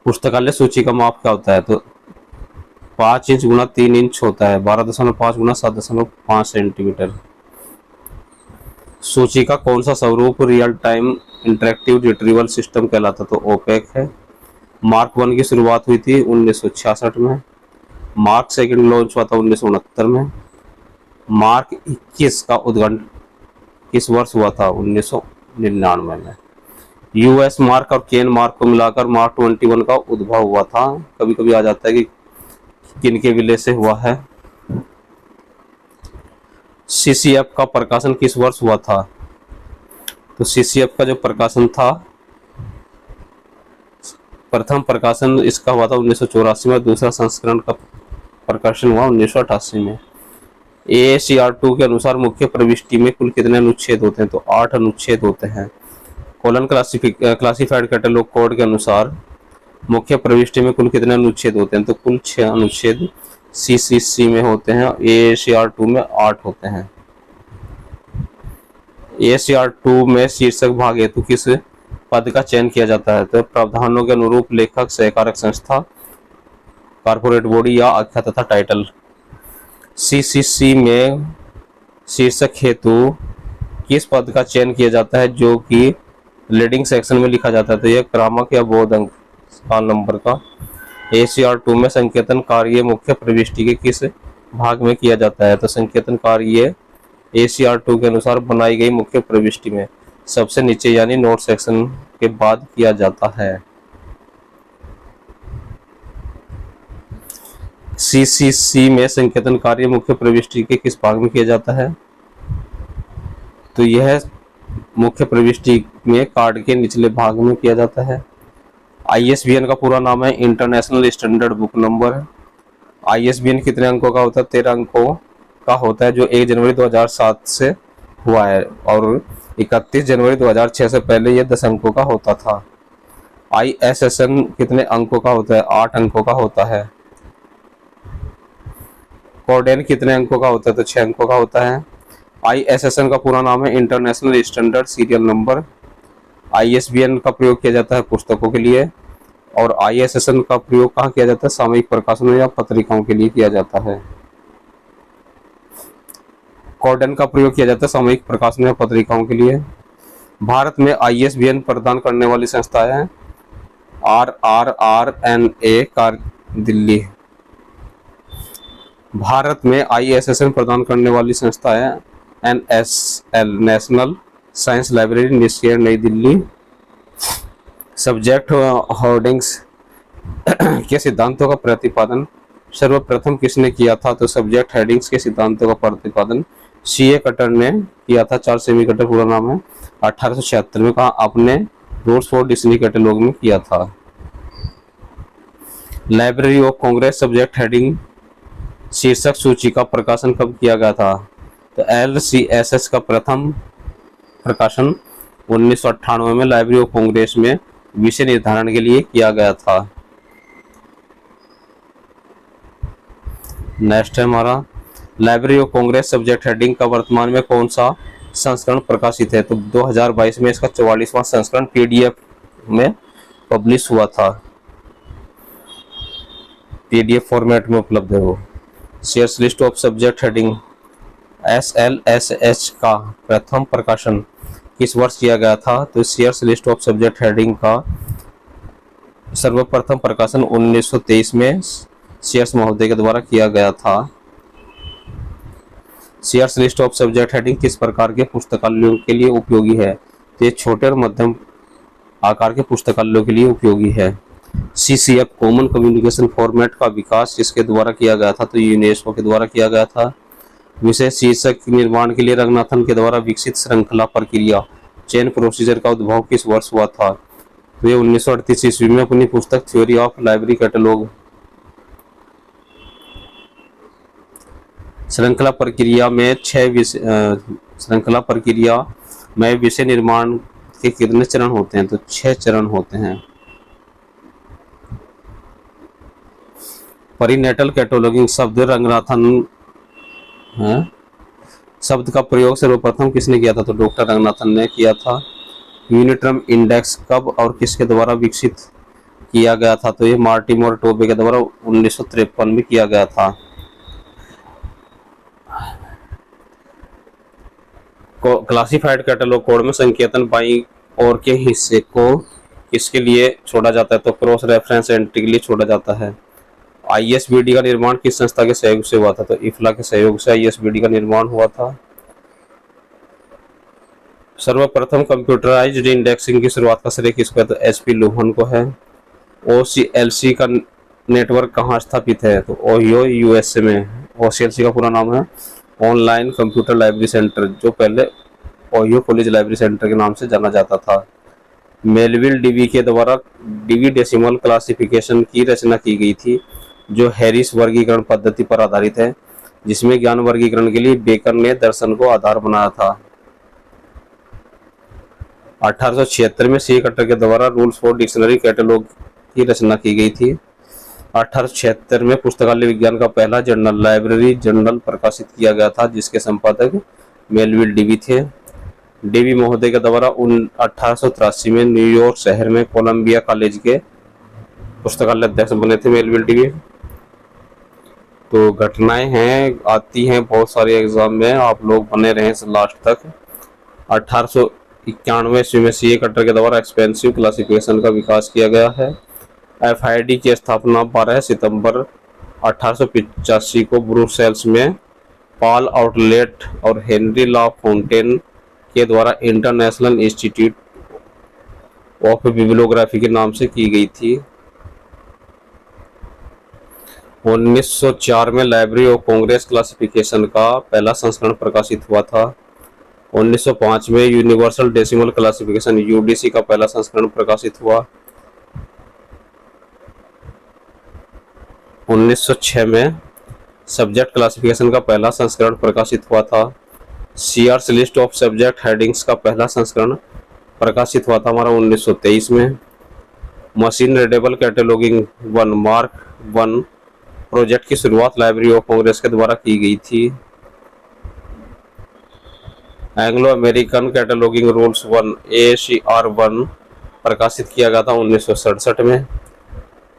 पुस्तकालय सूची का माप क्या होता है? तो 5 इंच गुना 3 इंच होता है, 12.5 गुना 7.5 सेंटीमीटर। सूची का कौन सा स्वरूप real time interactive retrieval system कहलाता? तो ओपेक है। मार्क 1 की शुरुआत हुई थी 1966 में। मार्क 2 लॉन्च हुआ था 1969 में। मार्क 21 का उद्घाटन किस वर्ष हुआ था? 1999 में। यूएस मार्क और केन मार्क को मिलाकर मार्क 21 का उद्भव हुआ था। कभी कभी आ जाता है कि किनके विलय से हुआ है। सीसीएफ का प्रकाशन किस वर्ष हुआ था? तो सीसीएफ का जो प्रकाशन था, प्रथम प्रकाशन इसका हुआ था 1984 में, दूसरा संस्करण का प्रकाशन हुआ 1988 में। AACR 2 के अनुसार मुख्य प्रविष्टि में कुल कितने अनुच्छेद होते हैं? तो 8 अनुच्छेद होते हैं। कोलन क्लासिफाइड कैटलॉग कोड के अनुसार मुख्य प्रविष्टि में कुल कितने अनुच्छेद होते हैं? तो कुल 6 अनुच्छेद CCC में होते हैं। AACR 2 में 8 होते हैं। AACR 2 में शीर्षक भाग हेतु किस पद का चयन किया जाता है? तो प्रावधानों के अनुरूप लेखक, सहकारक संस्था, कॉर्पोरेट बॉडी या आख्या तथा टाइटल। CCC में शीर्षक हेतु किस पद का चयन किया जाता है, जो कि लीडिंग सेक्शन में लिखा जाता है। तो यह क्रामक या बोध अंक साल नंबर का। ACR2 में संकेतन कार्य मुख्य प्रविष्टि के किस भाग में किया जाता है? तो संकेतन कार्य ACR2 के अनुसार बनाई गई मुख्य प्रविष्टि में सबसे नीचे यानी नोट सेक्शन के बाद किया जाता है। CCC में संकेतन कार्य मुख्य प्रविष्टि के किस भाग में किया जाता है? तो यह मुख्य प्रविष्टि में कार्ड के निचले भाग में किया जाता है। ISBN का पूरा नाम है इंटरनेशनल स्टैंडर्ड बुक नंबर है। ISBN कितने अंकों का होता है? 13 अंकों का होता है, जो 1 जनवरी 2007 से हुआ है, और 31 जनवरी 2006 से पहले यह 10 अंकों का होता था। ISSN कितने अंकों का होता है? 8 अंकों का होता है। कोडेन कितने अंकों का होता है? तो 6 अंकों का होता है। ISSN का पूरा नाम है international standard serial number. ISBN का प्रयोग किया जाता है पुस्तकों के लिए, और ISSN का प्रयोग कहाँ किया जाता है? सामयिक प्रकाशनों या पत्रिकाओं के लिए किया जाता है। कोडेन का प्रयोग किया जाता है सामयिक प्रकाशनों या पत्रिकाओं के लिए। भारत में ISBN प्रदान करने वाली संस्थाएं हैं RRRNA कार दिल्ली। भारत में ISSN प्रदान करने वाली संस्थाएं NSL नेशनल साइंस लाइब्रेरी निश्चय नई दिल्ली। सब्जेक्ट होर्डिंग्स के सिद्धांतों का प्रतिपादन सर्वप्रथम किसने किया था? तो सब्जेक्ट हेडिंग्स के सिद्धांतों का प्रतिपादन CA कटर ने किया था। चार्ल्स सेमी कटर पूरा नाम है। 1876 में कहा आपने रूल्स फॉर डिक्शनरी कैटलॉग में किया था। Library of Congress subject heading शीर्षक सूची का प्रकाशन कब किया गया था? तो LCSS का प्रथम प्रकाशन 1998 में लाइब्रेरी ऑफ कांग्रेस में विषय निर्धारण के लिए किया गया था। नेक्स्ट है हमारा library of Congress subject heading का वर्तमान में कौन सा संस्करण प्रकाशित है? तो 2022 में इसका 44वां संस्करण PDF में पब्लिश हुआ था। PDF फॉर्मेट में उपलब्ध है वो। Shares list of subject heading SLSH का प्रथम प्रकाशन किस वर्ष किया गया था? तो shares list of subject heading का सर्वप्रथम प्रकाशन 1923 में शेयर्स महोदय के द्वारा किया गया था। Shares list of subject heading किस प्रकार के पुस्तकालयों के लिए उपयोगी है? तो ये छोटे और मध्यम आकार के पुस्तकालयों के लिए उपयोगी है। CCF कॉमन कम्युनिकेशन फॉर्मेट का विकास किसके द्वारा किया गया था? तो यूनेस्को के द्वारा किया गया था। विषय शीर्षक निर्माण के लिए रंगनाथन के द्वारा विकसित श्रृंखला प्रक्रिया चेन प्रोसीजर का उद्भव किस वर्ष हुआ था? तो ये 1938 ईस्वी में अपनी पुस्तक थ्योरी ऑफ लाइब्रेरी कैटलॉग श्रृंखला प्रक्रिया में विषय निर्माण के कितने चरण होते हैं? तो 6 चरण होते हैं। परिनेटल कैटलॉगिंग शब्द रंगनाथन शब्द का प्रयोग सर्वप्रथम किसने किया था? तो डॉक्टर रंगनाथन ने किया था। यूनिट्रम इंडेक्स कब और किसके द्वारा विकसित किया गया था? तो ये मार्टिमोर टोबे के द्वारा 1953 में किया गया था। क्लासिफाइड कैटलॉग कोड में संकेतन बाईं ओर के हिस्से को किसके लिए छोड़ा जाता है? तो क्रॉस रेफरेंस एंट्री के लिए छोड़ा जाता है। ISBD का निर्माण किस संस्था के सहयोग से हुआ था? तो IFLA के सहयोग से ISBD का निर्माण हुआ था। सर्वप्रथम कंप्यूटराइज्ड इंडेक्सिंग की शुरुआत का श्रेय किसको है? तो HP लोहन को है। OCLC का नेटवर्क कहाँ स्थापित है? तो ओहियो USA में। OCLC का पूरा नाम है ऑनलाइन कंप्यूटर लाइब्रेरी सेंटर, जो पहले ओहियो कॉलेज लाइब्रेरी सेंटर के नाम से जाना जाता था। मेलविल डीवी के द्वारा डीवी डेसिमल क्लासिफिकेशन की रचना की गई थी, जो हैरिस वर्गीकरण पद्धति पर आधारित है, जिसमें ज्ञान वर्गीकरण के लिए बेकर ने दर्शन को आधार बनाया था। 1876 में C कटर के द्वारा रूल्स फॉर डिक्शनरी कैटलॉग की रचना की गई थी। 1876 में पुस्तकालय विज्ञान का पहला जर्नल लाइब्रेरी जर्नल प्रकाशित किया गया था, जिसके संपादक मेलविल डीवी थे। डीवी महोदय के द्वारा 1883 में न्यूयॉर्क शहर में कोलंबिया कॉलेज के पुस्तकालय अध्यक्ष बने थे मेलविल डीवी। तो घटनाएं हैं आती हैं बहुत सारे एग्जाम में, आप लोग बने रहें लास्ट तक। 91वीं में सीए कटर के द्वारा एक्सपेंसिव क्लासिफिकेशन का विकास किया गया है। एफआईडी की स्थापना 12 सितंबर 1885 को ब्रुसेल्स में पॉल आउटलेट और हेनरी ला फोंटेन के द्वारा इंटरनेशनल इंस्टीट्यूट ऑफ बिब्लियोग्राफी के नाम से की गई थी। 1904 में लाइब्रेरी ऑफ कांग्रेस क्लासिफिकेशन का पहला संस्करण प्रकाशित हुआ था। 1905 में यूनिवर्सल डेसिमल क्लासिफिकेशन यूडीसी का पहला संस्करण प्रकाशित हुआ। 1906 में सब्जेक्ट क्लासिफिकेशन का पहला संस्करण प्रकाशित हुआ था। सीआर्स लिस्ट ऑफ सब्जेक्ट हेडिंग्स का पहला संस्करण प्रकाशित हुआ था हमारा 1923 में। Machine readable cataloguing 1 mark 1 project की शुरुआत लाइब्रेरी ऑफ कांग्रेस के द्वारा की गई थी। Anglo American cataloguing rules 1 ACR 1 प्रकाशित किया गया था 1967 में।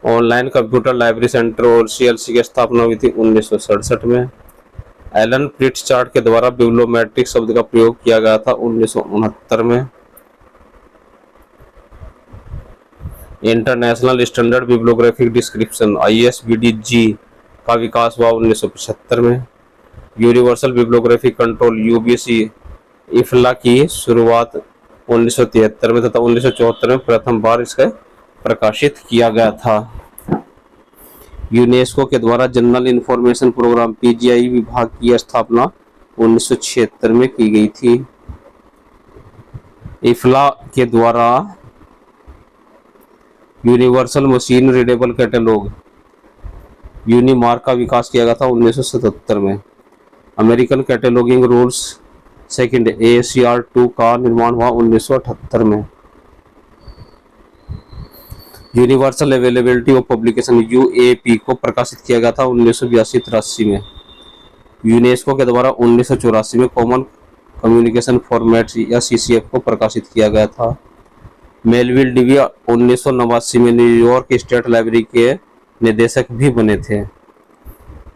ऑनलाइन कंप्यूटर लाइब्रेरी सेंटर और CLC की स्थापना हुई थी 1967 में। एलन प्रिट्सचार्ड के द्वारा बिब्लियोमेट्रिक शब्द का प्रयोग किया गया था 1969 में। International standard bibliographic description ISBD-G का विकास हुआ 1975 में। यूनिवर्सल बिब्लियोग्राफिक कंट्रोल UBC इफ्ला की शुरुआत 1973 में तथा 1974 में प्रथम बार इसका प्रकाशित किया गया था। यूनेस्को के द्वारा जनरल इंफॉर्मेशन प्रोग्राम PGI विभाग की स्थापना 1976 में की गई थी। इफ्ला के द्वारा यूनिवर्सल मशीन रीडेबल कैटलॉग यूनिमार्क का विकास किया गया था 1977 में। American cataloguing rules second ACR 2 का निर्माण हुआ 1978 में। Universal availability of publication UAP को प्रकाशित किया गया था 1982-83 में। यूनेस्को के द्वारा 1984 में कॉमन कम्युनिकेशन फॉर्मेट या CCF को प्रकाशित किया गया था। मेलविल डीवी 1989 में न्यूयॉर्क स्टेट लाइब्रेरी के निदेशक भी बने थे।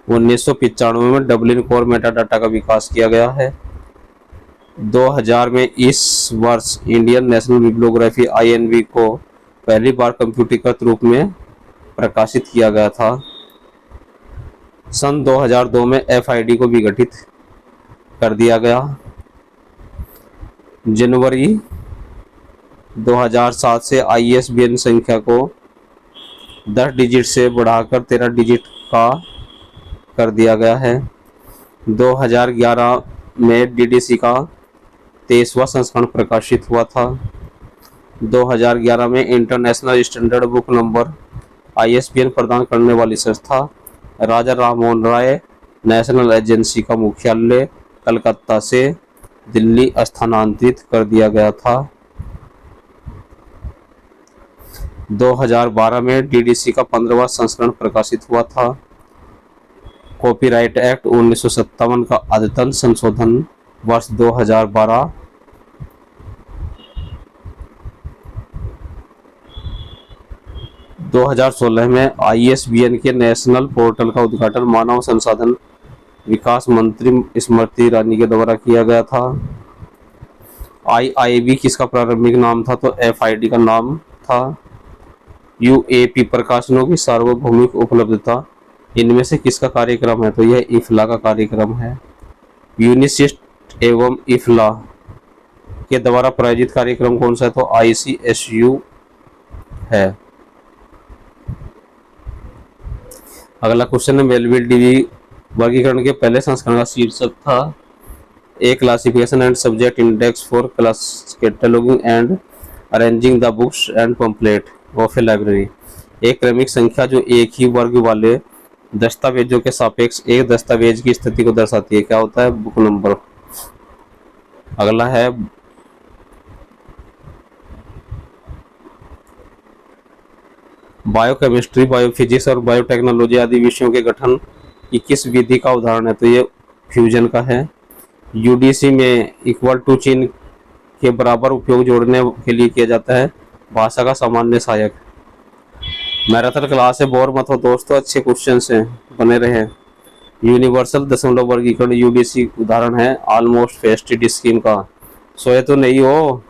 1995 में डबलिन कोर मेटाडाटा का विकास किया गया है। 2000 में इस वर्ष इंडियन नेशनल बिब्लियोग्राफी INB को पहली बार कंप्यूटरीकृत रूप में प्रकाशित किया गया था। सन 2002 में FID को विघटित कर दिया गया। जनवरी 2007 से ISBN संख्या को 10 डिजिट से बढ़ाकर 13 डिजिट का कर दिया गया है। 2011 में DDC का 23वां संस्करण प्रकाशित हुआ था। 2011 में international standard book number ISBN प्रदान करने वाली संस्था राजा राममोहन राय नेशनल एजेंसी का मुख्यालय कलकत्ता से दिल्ली स्थानांतरित कर दिया गया था। 2012 में DDC का 15वां संस्करण प्रकाशित हुआ था। कॉपीराइट एक्ट 1957 का अद्यतन संशोधन वर्ष 2012 2016 में ISBN के नेशनल पोर्टल का उद्घाटन मानव संसाधन विकास मंत्री स्मृति ईरानी के द्वारा किया गया था। IIB किसका प्रारंभिक नाम था? तो FID का नाम था। UAP प्रकाशनों की सार्वभौमिक उपलब्धता इनमें से किसका कार्यक्रम है? तो यह इफ्ला का कार्यक्रम है। यूनिसिस्ट एवं इफ्ला के द्वारा प्रायोजित कार्यक्रम कौन सा है? तो ICSU है। अगला क्वेश्चन है मेलविल डीवी वर्गीकरण के पहले संस्करण का शीर्षक था a classification and subject index for class cataloguing and arranging the books and pamphlet of a library. एक क्रमिक संख्या जो एक ही वर्ग वाले दस्तावेजों के सापेक्ष एक दस्तावेज की स्थिति को दर्शाती है। क्या होता है? Book number. अगला है बायोकेमिस्ट्री, बायोफिजिक्स और बायोटेक्नोलॉजी आदि विषयों के गठन की किस विधि का उदाहरण है? तो ये फ्यूजन का है। यूडीसी में इक्वल टू चिन्ह के बराबर उपयोग जोड़ने के लिए किया जाता है। भाषा का सामान्य सहायक। मैराथन क्लास है, बोर मत हो दोस्तों, अच्छे क्वेश्चन हैं, बने रहे। यूनिवर्सल दशमलव वर्गीकरण यूडीसी उदाहरण है ऑलमोस्ट फेस्टेड स्कीम का। सोए तो नहीं हो,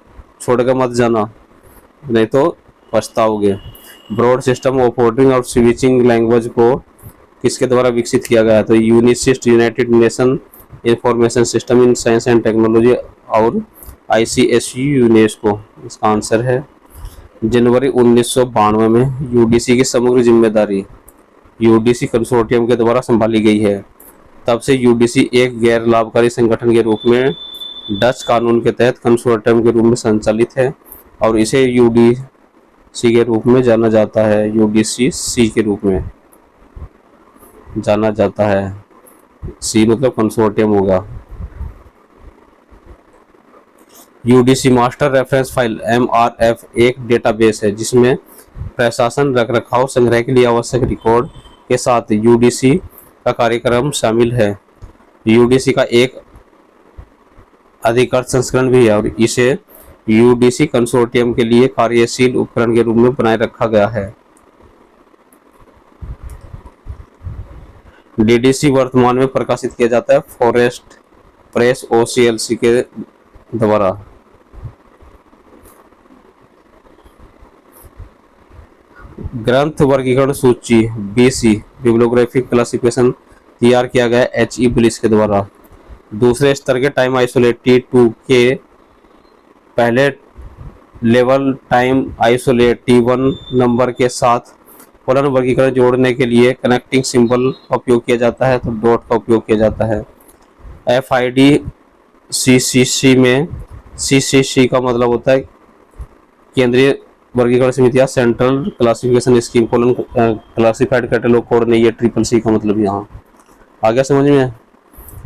छोड़कर मत जाना, नहीं तो पछताओगे। ब्रॉड सिस्टम ऑपरेटिंग और स्विचिंग लैंग्वेज को किसके द्वारा विकसित किया गया है? तो UNISIST, United nation information system in science and technology और ICSU यूनेस्को इसका आंसर है। जनवरी 1992 में यूडीसी की समग्र जिम्मेदारी यूडीसी कंसोर्टियम के द्वारा संभाली गई है। तब से यूडीसी एक गैर लाभकारी संगठन के रूप में डच कानून के तहत कंसोर्टियम के रूप में संचालित है और इसे यूडीसी के रूप में जाना जाता है, यूडीसी के रूप में जाना जाता है। सी मतलब कंसोर्टियम होगा। UDC master reference file MRF एक डेटाबेस है जिसमें प्रशासन, रखरखाव, संग्रह के लिए आवश्यक रिकॉर्ड के साथ यूडीसी का कार्यक्रम शामिल है। यूडीसी का एक अधिकृत संस्करण भी है और इसे यूडीसी कंसोर्टियम के लिए कार्यशील उपकरण के रूप में बनाए रखा गया है। डीडीसी वर्तमान में प्रकाशित किया जाता है फॉरेस्ट प्रेस OCLC के द्वारा। ग्रंथ वर्गीकरण सूची BC बिब्लियोग्राफिक क्लासिफिकेशन तैयार किया गया HE ब्लिस के द्वारा। दूसरे स्तर के टाइम आइसोलेट T2 के पहले level time isolate T1 number के साथ फलन वर्गीकरण जोड़ने के लिए कनेक्टिंग सिंबल का उपयोग किया जाता है, तो डॉट का उपयोग किया जाता है। FID CCC में CCC का मतलब होता है केंद्रीय वर्गीकरण समिति या central classification scheme colon classified catalogue code नहीं है, CCC का मतलब यहाँ आ गया समझ में?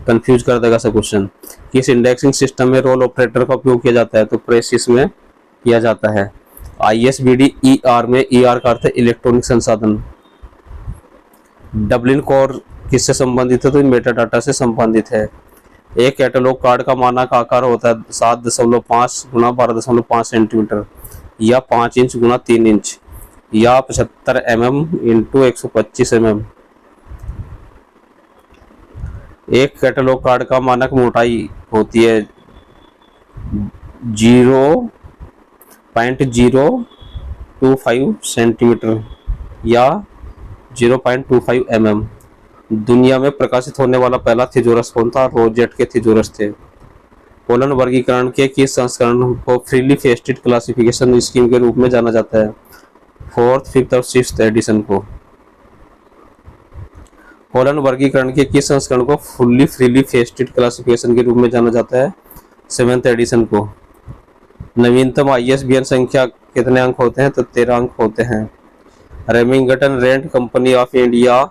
कंफ्यूज कर देगा सब क्वेश्चन। किस इंडेक्सिंग सिस्टम में रोल ऑपरेटर का उपयोग किया जाता है? तो प्रेसिस में किया जाता है। ISBD ER में ER का अर्थ है इलेक्ट्रॉनिक संसाधन। डब्लिन कोर किससे संबंधित है? तो मेटा डाटा से संबंधित है। एक कैटलॉग कार्ड का मानक आकार होता है 7.5 गुना 12.5 सेंटीमीटर या 5 इंच गुना 3 इंच या 75 mm इंटू 125 mm। एक कैटलॉग कार्ड का मानक मोटाई होती है 0.025 सेंटीमीटर या 0.25 mm। दुनिया में प्रकाशित होने वाला पहला थिजोरस कौन था? रोजेट के थिजोरस थे। पोलन वर्गीकरण के किस संस्करण को फ्रीली फेस्टेड क्लासिफिकेशन स्कीम के रूप में जाना जाता है? 4th, 5th और 6th एडिशन को। पोलन वर्गीकरण के किस संस्करण को फुल्ली फ्रीली फेस्टेड क्लासिफिकेशन के रूप में जाना जाता है? 7th एडिशन को। नवीनतम ISBN संख्या कितने अंक होते हैं? तो 13 अंक होते हैं। Remington rent company of India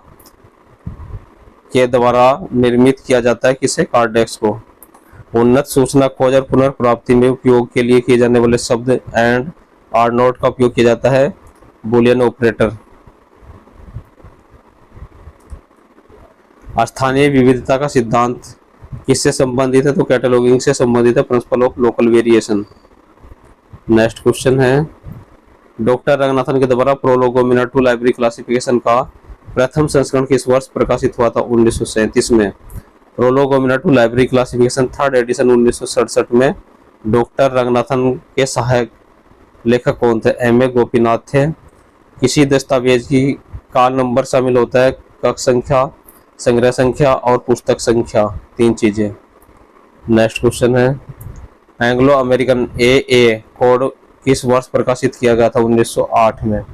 के द्वारा निर्मित किया जाता है किसे? कार्डेक्स को। उन्नत सूचना खोज और पुनर्प्राप्ति में उपयोग के लिए किए जाने वाले शब्द एंड आर नोट का उपयोग किया जाता है बुलियन ऑपरेटर। स्थानीय विविधता का सिद्धांत किससे संबंधित है? तो कैटलॉगिंग से संबंधित है, principle of local variation. Next question है डॉक्टर रंगनाथन के द्वारा प्रोलोगोमिना टू लाइब्रेरी क्लासिफिकेशन का प्रथम संस्करण किस वर्ष प्रकाशित हुआ था? 1937 में। Prolegomena to library classification 3rd edition 1967 में। डॉक्टर रंगनाथन के सहायक लेखक कौन थे? M.A. गोपीनाथ थे। किसी दस्तावेज की काल नंबर शामिल होता है? कक्ष संख्या, संग्रह संख्या और पुस्तक संख्या, 3 चीजें। नेक्स्ट क्वेश्चन है एंग्लो अमेरिकन AA कोड किस वर्ष प्रकाशित किया गया था? 1908 में।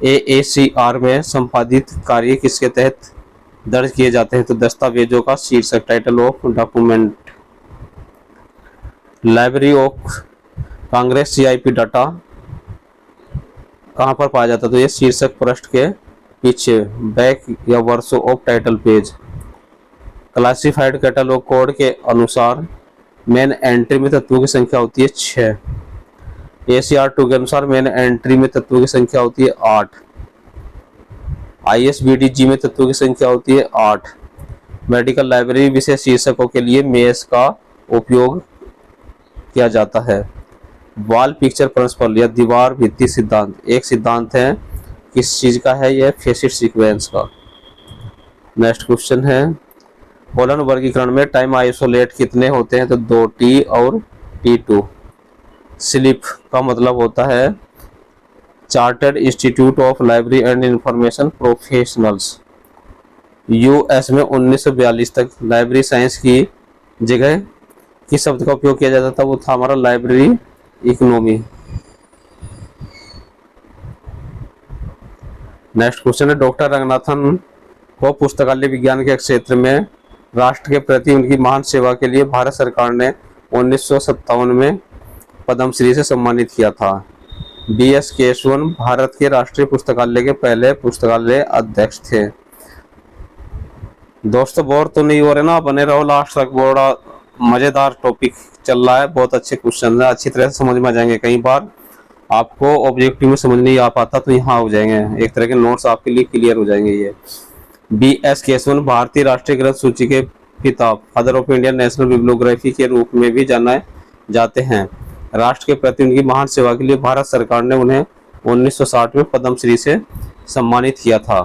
AACR में संपादित कार्य किसके तहत दर्ज किए जाते हैं? तो दस्तावेजों का शीर्षक, title of document. Library of Congress CIP data कहाँ पर पाया जाता है? तो ये शीर्षक पृष्ठ के पीछे, बैक या verso of title page. Classified catalogue code के अनुसार मेन एंट्री में तत्वों की संख्या होती है 6। ACR2 के अनुसार मेन एंट्री में तत्वों की संख्या होती है 8। ISBD-G में तत्वों की संख्या होती है 8। मेडिकल लाइब्रेरी विशेष शीर्षकों के लिए मेष का उपयोग किया जाता है। वॉल पिक्चर प्रिंसिपल या दीवार भित्ति सिद्धांत एक सिद्धांत है, किस चीज का है? यह फेसिट सीक्वेंस का। नेक्स्ट क्वेश्चन है पोलन वर्गीकरण में टाइम आइसोलेट कितने होते हैं? तो 2 T और T2। स्लिप का मतलब होता है chartered Institute of Library and Information professionals. US में 1942 तक लाइब्रेरी साइंस की जगह किस शब्द का उपयोग किया जाता था, वो था हमारा लाइब्रेरी इकोनॉमी। नेक्स्ट क्वेश्चन है, डॉक्टर रंगनाथन को पुस्तकालय विज्ञान के क्षेत्र में राष्ट्र के प्रति उनकी महान सेवा के लिए भारत सरकार ने 1957 में पद्मश्री से सम्मानित किया था। BS केशवन भारत के राष्ट्रीय पुस्तकालय के पहले पुस्तकालय अध्यक्ष थे। दोस्तों बोर तो नहीं हो रहे ना, बने रहो लास्ट तक, बड़ा मजेदार टॉपिक चल रहा है, बहुत अच्छे क्वेश्चन है, अच्छी तरह से समझ में आ जाएंगे। कई बार आपको ऑब्जेक्टिव में समझ नहीं आ पाता तो यहाँ हो जाएंगे, एक तरह के नोट्स आपके लिए क्लियर हो जाएंगे। ये BS केशवन भारतीय राष्ट्रीय ग्रंथ सूची के पिता, father of Indian national bibliography के रूप में भी जाने जाते हैं। राष्ट्र के प्रति उनकी महान सेवा के लिए भारत सरकार ने उन्हें 1960 में पद्मश्री से सम्मानित किया था।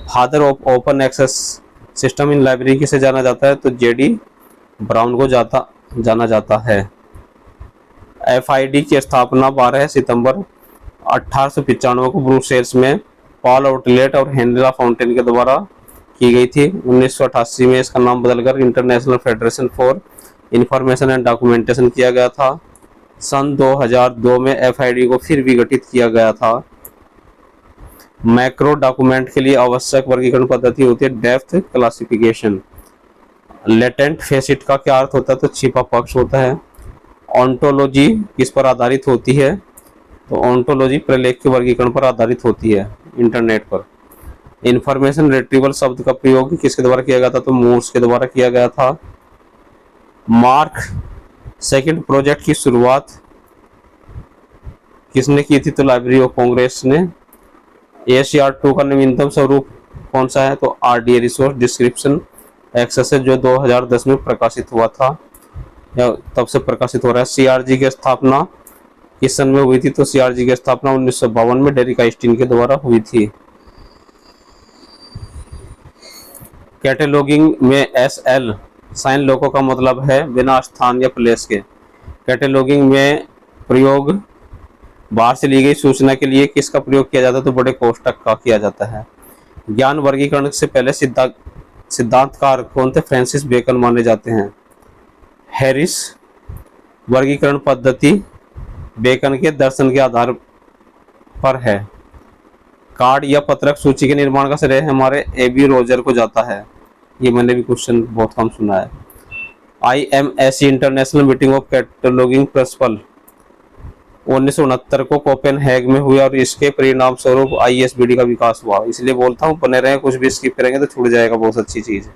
Father of open access system in library किसे जाना जाता है, तो JD ब्राउन को जाना जाता है। FID की स्थापना 12 सितंबर 1895 को ब्रुसेल्स में पॉल आउटलेट और हेनरी फाउंटेन के द्वारा की गई थी। 1988 में इसका नाम बदलकर international federation for information and documentation किया गया था। सन 2002 में FID को फिर विघटित किया गया था। मैक्रो डॉक्यूमेंट के लिए आवश्यक वर्गीकरण पद्धति होती है डेप्थ क्लासिफिकेशन। लेटेंट फेसिट का क्या अर्थ होता है, तो छिपा पक्ष होता है। ऑन्टोलॉजी किस पर आधारित होती है, तो ऑन्टोलॉजी प्रलेख के वर्गीकरण पर आधारित होती है इंटरनेट पर। इंफॉर्मेशन रिट्रीवल शब्द का प्रयोग किसके द्वारा किया गया था, तो मूर्स के द्वारा किया गया था। मार्क सेकंड प्रोजेक्ट की शुरुआत किसने की थी, तो लाइब्रेरी ऑफ कांग्रेस ने। ACR2 का नवीनतम स्वरूप कौन सा है, तो RDA रिसोर्स डिस्क्रिप्शन एक्सेस है, जो 2010 में प्रकाशित हुआ था या तब से प्रकाशित हो रहा है। CRG की स्थापना किस सन में हुई थी, तो CRG की स्थापना 1952 में डेरिक आइंस्टीन के द्वारा हुई थी। कैटेलॉगिंग में SL साइन लोगों का मतलब है बिना स्थान या प्लेस के। कैटेलॉगिंग में प्रयोग बाहर से ली गई सूचना के लिए किसका प्रयोग किया जाता है, तो बड़े कोष्ठक का किया जाता है। ज्ञान वर्गीकरण से पहले सिद्धांतकार कौन थे, फ्रांसिस बेकन माने जाते हैं। हैरिस वर्गीकरण पद्धति बेकन के दर्शन के आधार पर है। कार्ड या पत्रक सूची के निर्माण का श्रेय हमारे AB रोजर को जाता है। ये मैंने भी क्वेश्चन बहुत कम सुना है। IMSC International Meeting of Cataloguing Principles 1969 को कोपेनहेग में हुई और इसके परिणाम स्वरूप ISBD का विकास हुआ। इसलिए बोलता हूँ बने रहे, कुछ भी स्किप करेंगे तो छूट जाएगा, बहुत अच्छी चीज है।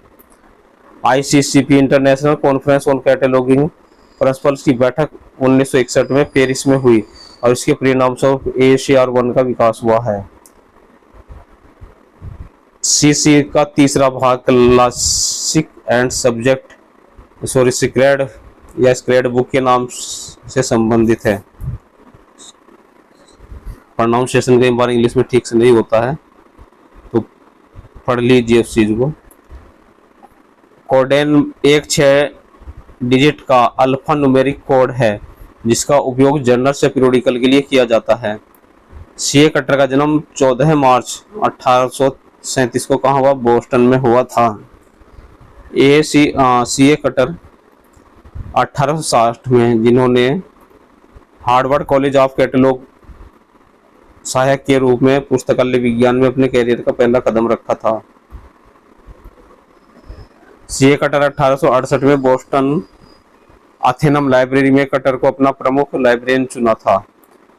ICCP international conference on cataloguing principles की बैठक 1961 में पेरिस में हुई और इसके परिणाम स्वरूप ACR1 का विकास हुआ है। CC का तीसरा भाग क्लासिक एंड सीक्रेड या स्क्रेड बुक के नाम से संबंधित है। प्रोनाउंसिएशन कई बार इंग्लिश में ठीक से नहीं होता है, तो पढ़ लीजिए उस चीज को। कोडेन एक 6 डिजिट का अल्फा न्यूमेरिक कोड है जिसका उपयोग जर्नल से पीरियोडिकल के लिए किया जाता है। CA कटर का जन्म 14 मार्च 1837 को कहाँ हुआ, बोस्टन में हुआ था। CA कटर 1860 में जिन्होंने हार्वर्ड कॉलेज ऑफ कैटलॉग सहायक के रूप में पुस्तकालय विज्ञान में अपने कैरियर का पहला कदम रखा था। CA कटर 1868 में बोस्टन अथेनम लाइब्रेरी में कटर को अपना प्रमुख लाइब्रेरियन चुना था।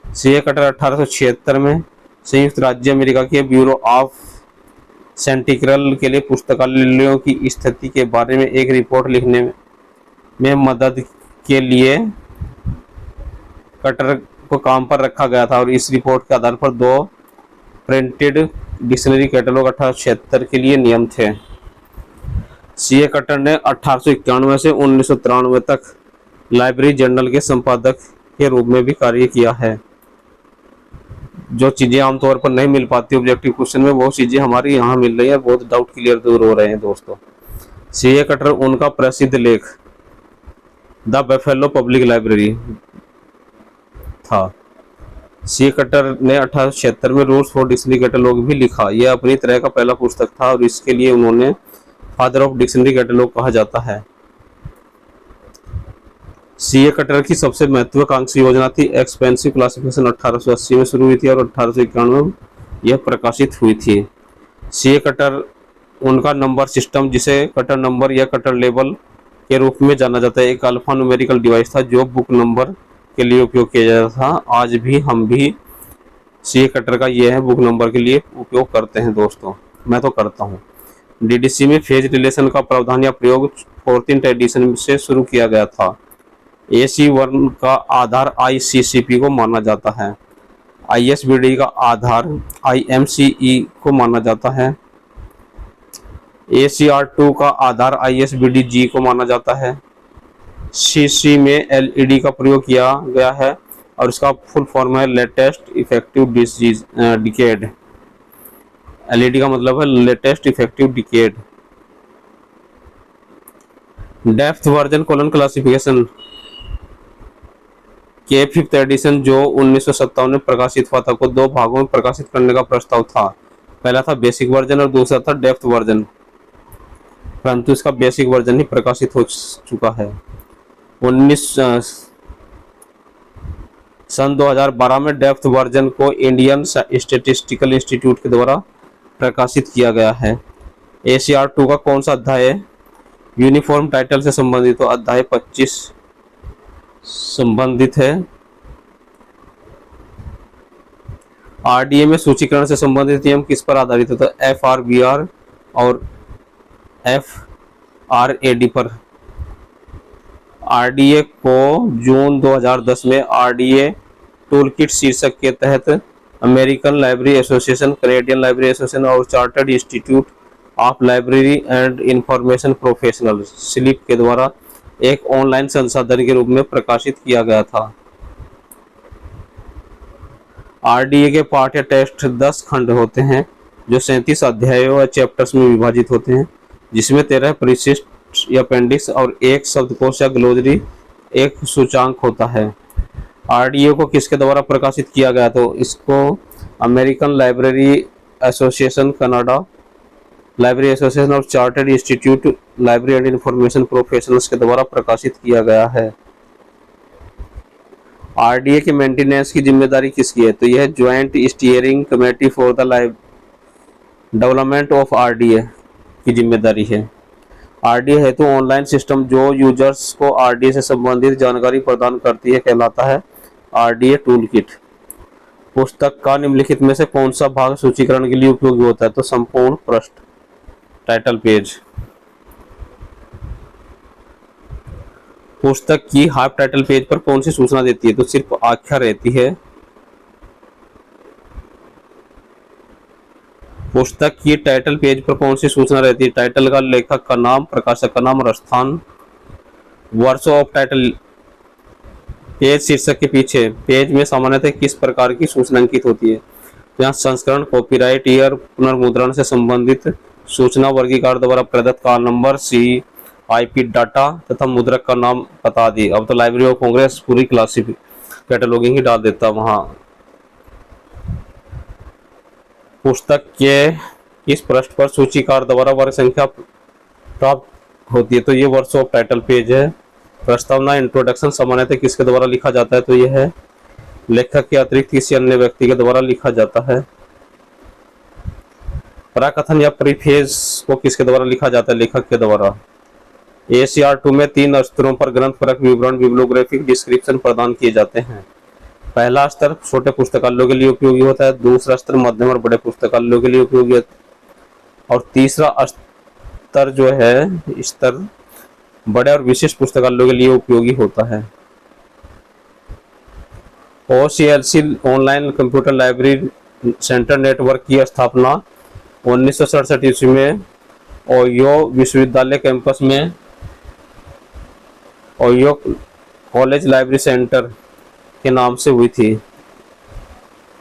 CA कटर 1876 में संयुक्त राज्य अमेरिका के ब्यूरो ऑफ सेंटिक्रल के लिए पुस्तकालयों की स्थिति के बारे में एक रिपोर्ट लिखने में मदद के लिए कटर को काम पर रखा गया था और इस रिपोर्ट के आधार पर 2 प्रिंटेड डिक्शनरी कैटलॉग 1876 के लिए नियम थे। CA कटर ने 1891 से 1993 तक लाइब्रेरी जर्नल के संपादक के रूप में भी कार्य किया है। जो चीजें आमतौर पर नहीं मिल पाती ऑब्जेक्टिव क्वेश्चन में, वो चीजें हमारी यहाँ मिल रही है, बहुत डाउट क्लियर दूर हो रहे हैं दोस्तों। CA कटर उनका प्रसिद्ध लेख द बफेलो पब्लिक लाइब्रेरी था। सी कटर ने 1876 में रूल्स फॉर डिक्शनरी कैटलॉग भी लिखा। यह अपनी तरह का पहला पुस्तक था और इसके लिए उन्होंने फादर ऑफ डिक्शनरी कैटलॉग कहा जाता है। सी कटर की सबसे महत्वाकांक्षी योजना थी एक्सपेंसिव क्लासिफिकेशन। 1880 में शुरू हुई थी और 1891 में यह प्रकाशित हुई थी। सी कटर उनका नंबर सिस्टम, जिसे कटर नंबर या कटर लेबल के रूप में जाना जाता है, एक अल्फा न्यूमेरिकल डिवाइस था जो बुक नंबर के लिए उपयोग किया जाता था। आज भी हम भी सी कटर का ये है बुक नंबर के लिए उपयोग करते हैं दोस्तों, मैं तो करता हूँ। डीडीसी में फेज रिलेशन का प्रावधान या प्रयोग 14th एडिशन से शुरू किया गया था। AC1 का आधार ICCP को माना जाता है। ISBD का आधार IMCE को माना जाता है। ACR2 का आधार ISBD-G को माना जाता है। CC में LED का प्रयोग किया गया है और इसका फुल फॉर्म है लेटेस्ट इफेक्टिव डिकेड। LED का मतलब है latest effective decade. Depth version colon classification के 5th एडिशन जो 1957 में प्रकाशित हुआ था, को 2 भागों में प्रकाशित करने का प्रस्ताव था। पहला था बेसिक वर्जन और दूसरा था डेप्थ वर्जन, परंतु इसका बेसिक वर्जन ही प्रकाशित हो चुका है। सन 2012 में डेप्थ वर्जन को इंडियन स्टैटिस्टिकल इंस्टीट्यूट के द्वारा प्रकाशित किया गया है। ACR2 का कौन सा अध्याय यूनिफॉर्म टाइटल से संबंधित हो? अध्याय 25 संबंधित है। RDA में सूचीकरण से संबंधित नियम किस पर आधारित होता है? FRBR और FRAD पर। RDA को जून 2010 में RDA टूलकिट शीर्षक के तहत American Library Association, Canadian Library Association और Chartered Institute of Library and Information Professional slip के द्वारा एक ऑनलाइन संसाधन के रूप में प्रकाशित किया गया था। RDA के पाठ या टेस्ट 10 खंड होते हैं जो 37 अध्यायों या चैप्टर्स में विभाजित होते हैं, जिसमें 13 परिशिष्ट या अपेंडिक्स और एक शब्दकोश या ग्लोसरी, एक सूचांक होता है। RDA को किसके द्वारा प्रकाशित किया गया? तो इसको American Library Association, Canada Library Association और Chartered Institute Library and Information Professionals के द्वारा प्रकाशित किया गया है। RDA के मेंटेनेंस की जिम्मेदारी किसकी है? तो यह joint steering committee for the development of RDA की जिम्मेदारी है। RDA है तो ऑनलाइन सिस्टम जो यूजर्स को RDA से संबंधित जानकारी प्रदान करती है कहलाता है RDA टूलकिट। पुस्तक का निम्नलिखित में से कौन सा भाग सूचीकरण के लिए उपयोगी होता है? तो संपूर्ण पृष्ठ, टाइटल पेज। पुस्तक की हाफ टाइटल पेज पर कौन सी सूचना देती है? तो सिर्फ आख्या रहती है। पुस्तक की टाइटल पेज पर कौन सी सूचना रहती है? टाइटल का, लेखक का नाम, प्रकाशक का नाम और स्थान। वर्ष ऑफ टाइटल पेज शीर्षक के पीछे पेज में सामान्यतः किस प्रकार की सूचना अंकित होती है? तो यहाँ संस्करण, कॉपीराइट ईयर, पुनर्मुद्रण से संबंधित सूचना, वर्गीकार द्वारा प्रदत्त काल नंबर, CIP डाटा तथा मुद्रक का नाम, पता आदि। अब तो लाइब्रेरी ऑफ कांग्रेस पूरी क्लासिक कैटलॉगिंग ही डाल देता वहां। पुस्तक के इस पृष्ठ पर सूचीकार द्वारा वर्ग संख्या प्राप्त होती है, तो ये वर्ष ऑफ टाइटल पेज है। प्रस्तावना, इंट्रोडक्शन सामान्यतः किसके द्वारा लिखा जाता है? तो यह है लेखक के अतिरिक्त किसी अन्य व्यक्ति के द्वारा लिखा जाता है। पराकथन या प्रीफेस को किसके द्वारा लिखा जाता है? लेखक के द्वारा। ACR2 में 3 स्तरों पर ग्रंथ परक विवरण, बिब्लियोग्राफिक डिस्क्रिप्शन प्रदान किए जाते हैं। पहला स्तर छोटे पुस्तकालयों के लिए उपयोगी होता है, दूसरा स्तर मध्यम और बड़े पुस्तकालयों के लिए उपयोगी होता है और तीसरा स्तर जो है स्तर बड़े और विशिष्ट पुस्तकालयों के लिए उपयोगी होता है। OCLC online computer library centre network की स्थापना 1967 ईस्वी में ओयो विश्वविद्यालय कैंपस में ओयो कॉलेज लाइब्रेरी सेंटर के नाम से हुई थी।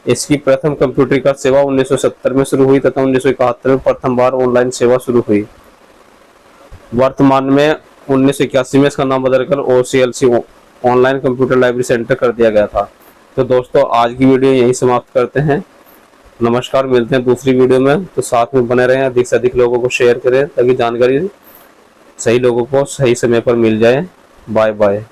इसकी प्रथम कंप्यूटरीकृत सेवा 1970 में शुरू हुई तथा 1971 में प्रथम बार ऑनलाइन सेवा शुरू हुई। वर्तमान में 1981 में इसका नाम बदलकर OCLC online computer library centre कर दिया गया था। तो दोस्तों आज की वीडियो यहीं समाप्त करते हैं। नमस्कार, मिलते हैं दूसरी वीडियो में। तो साथ में बने रहें, अधिक से अधिक लोगों को शेयर करें ताकि जानकारी सही लोगों को सही समय पर मिल जाए। Bye bye.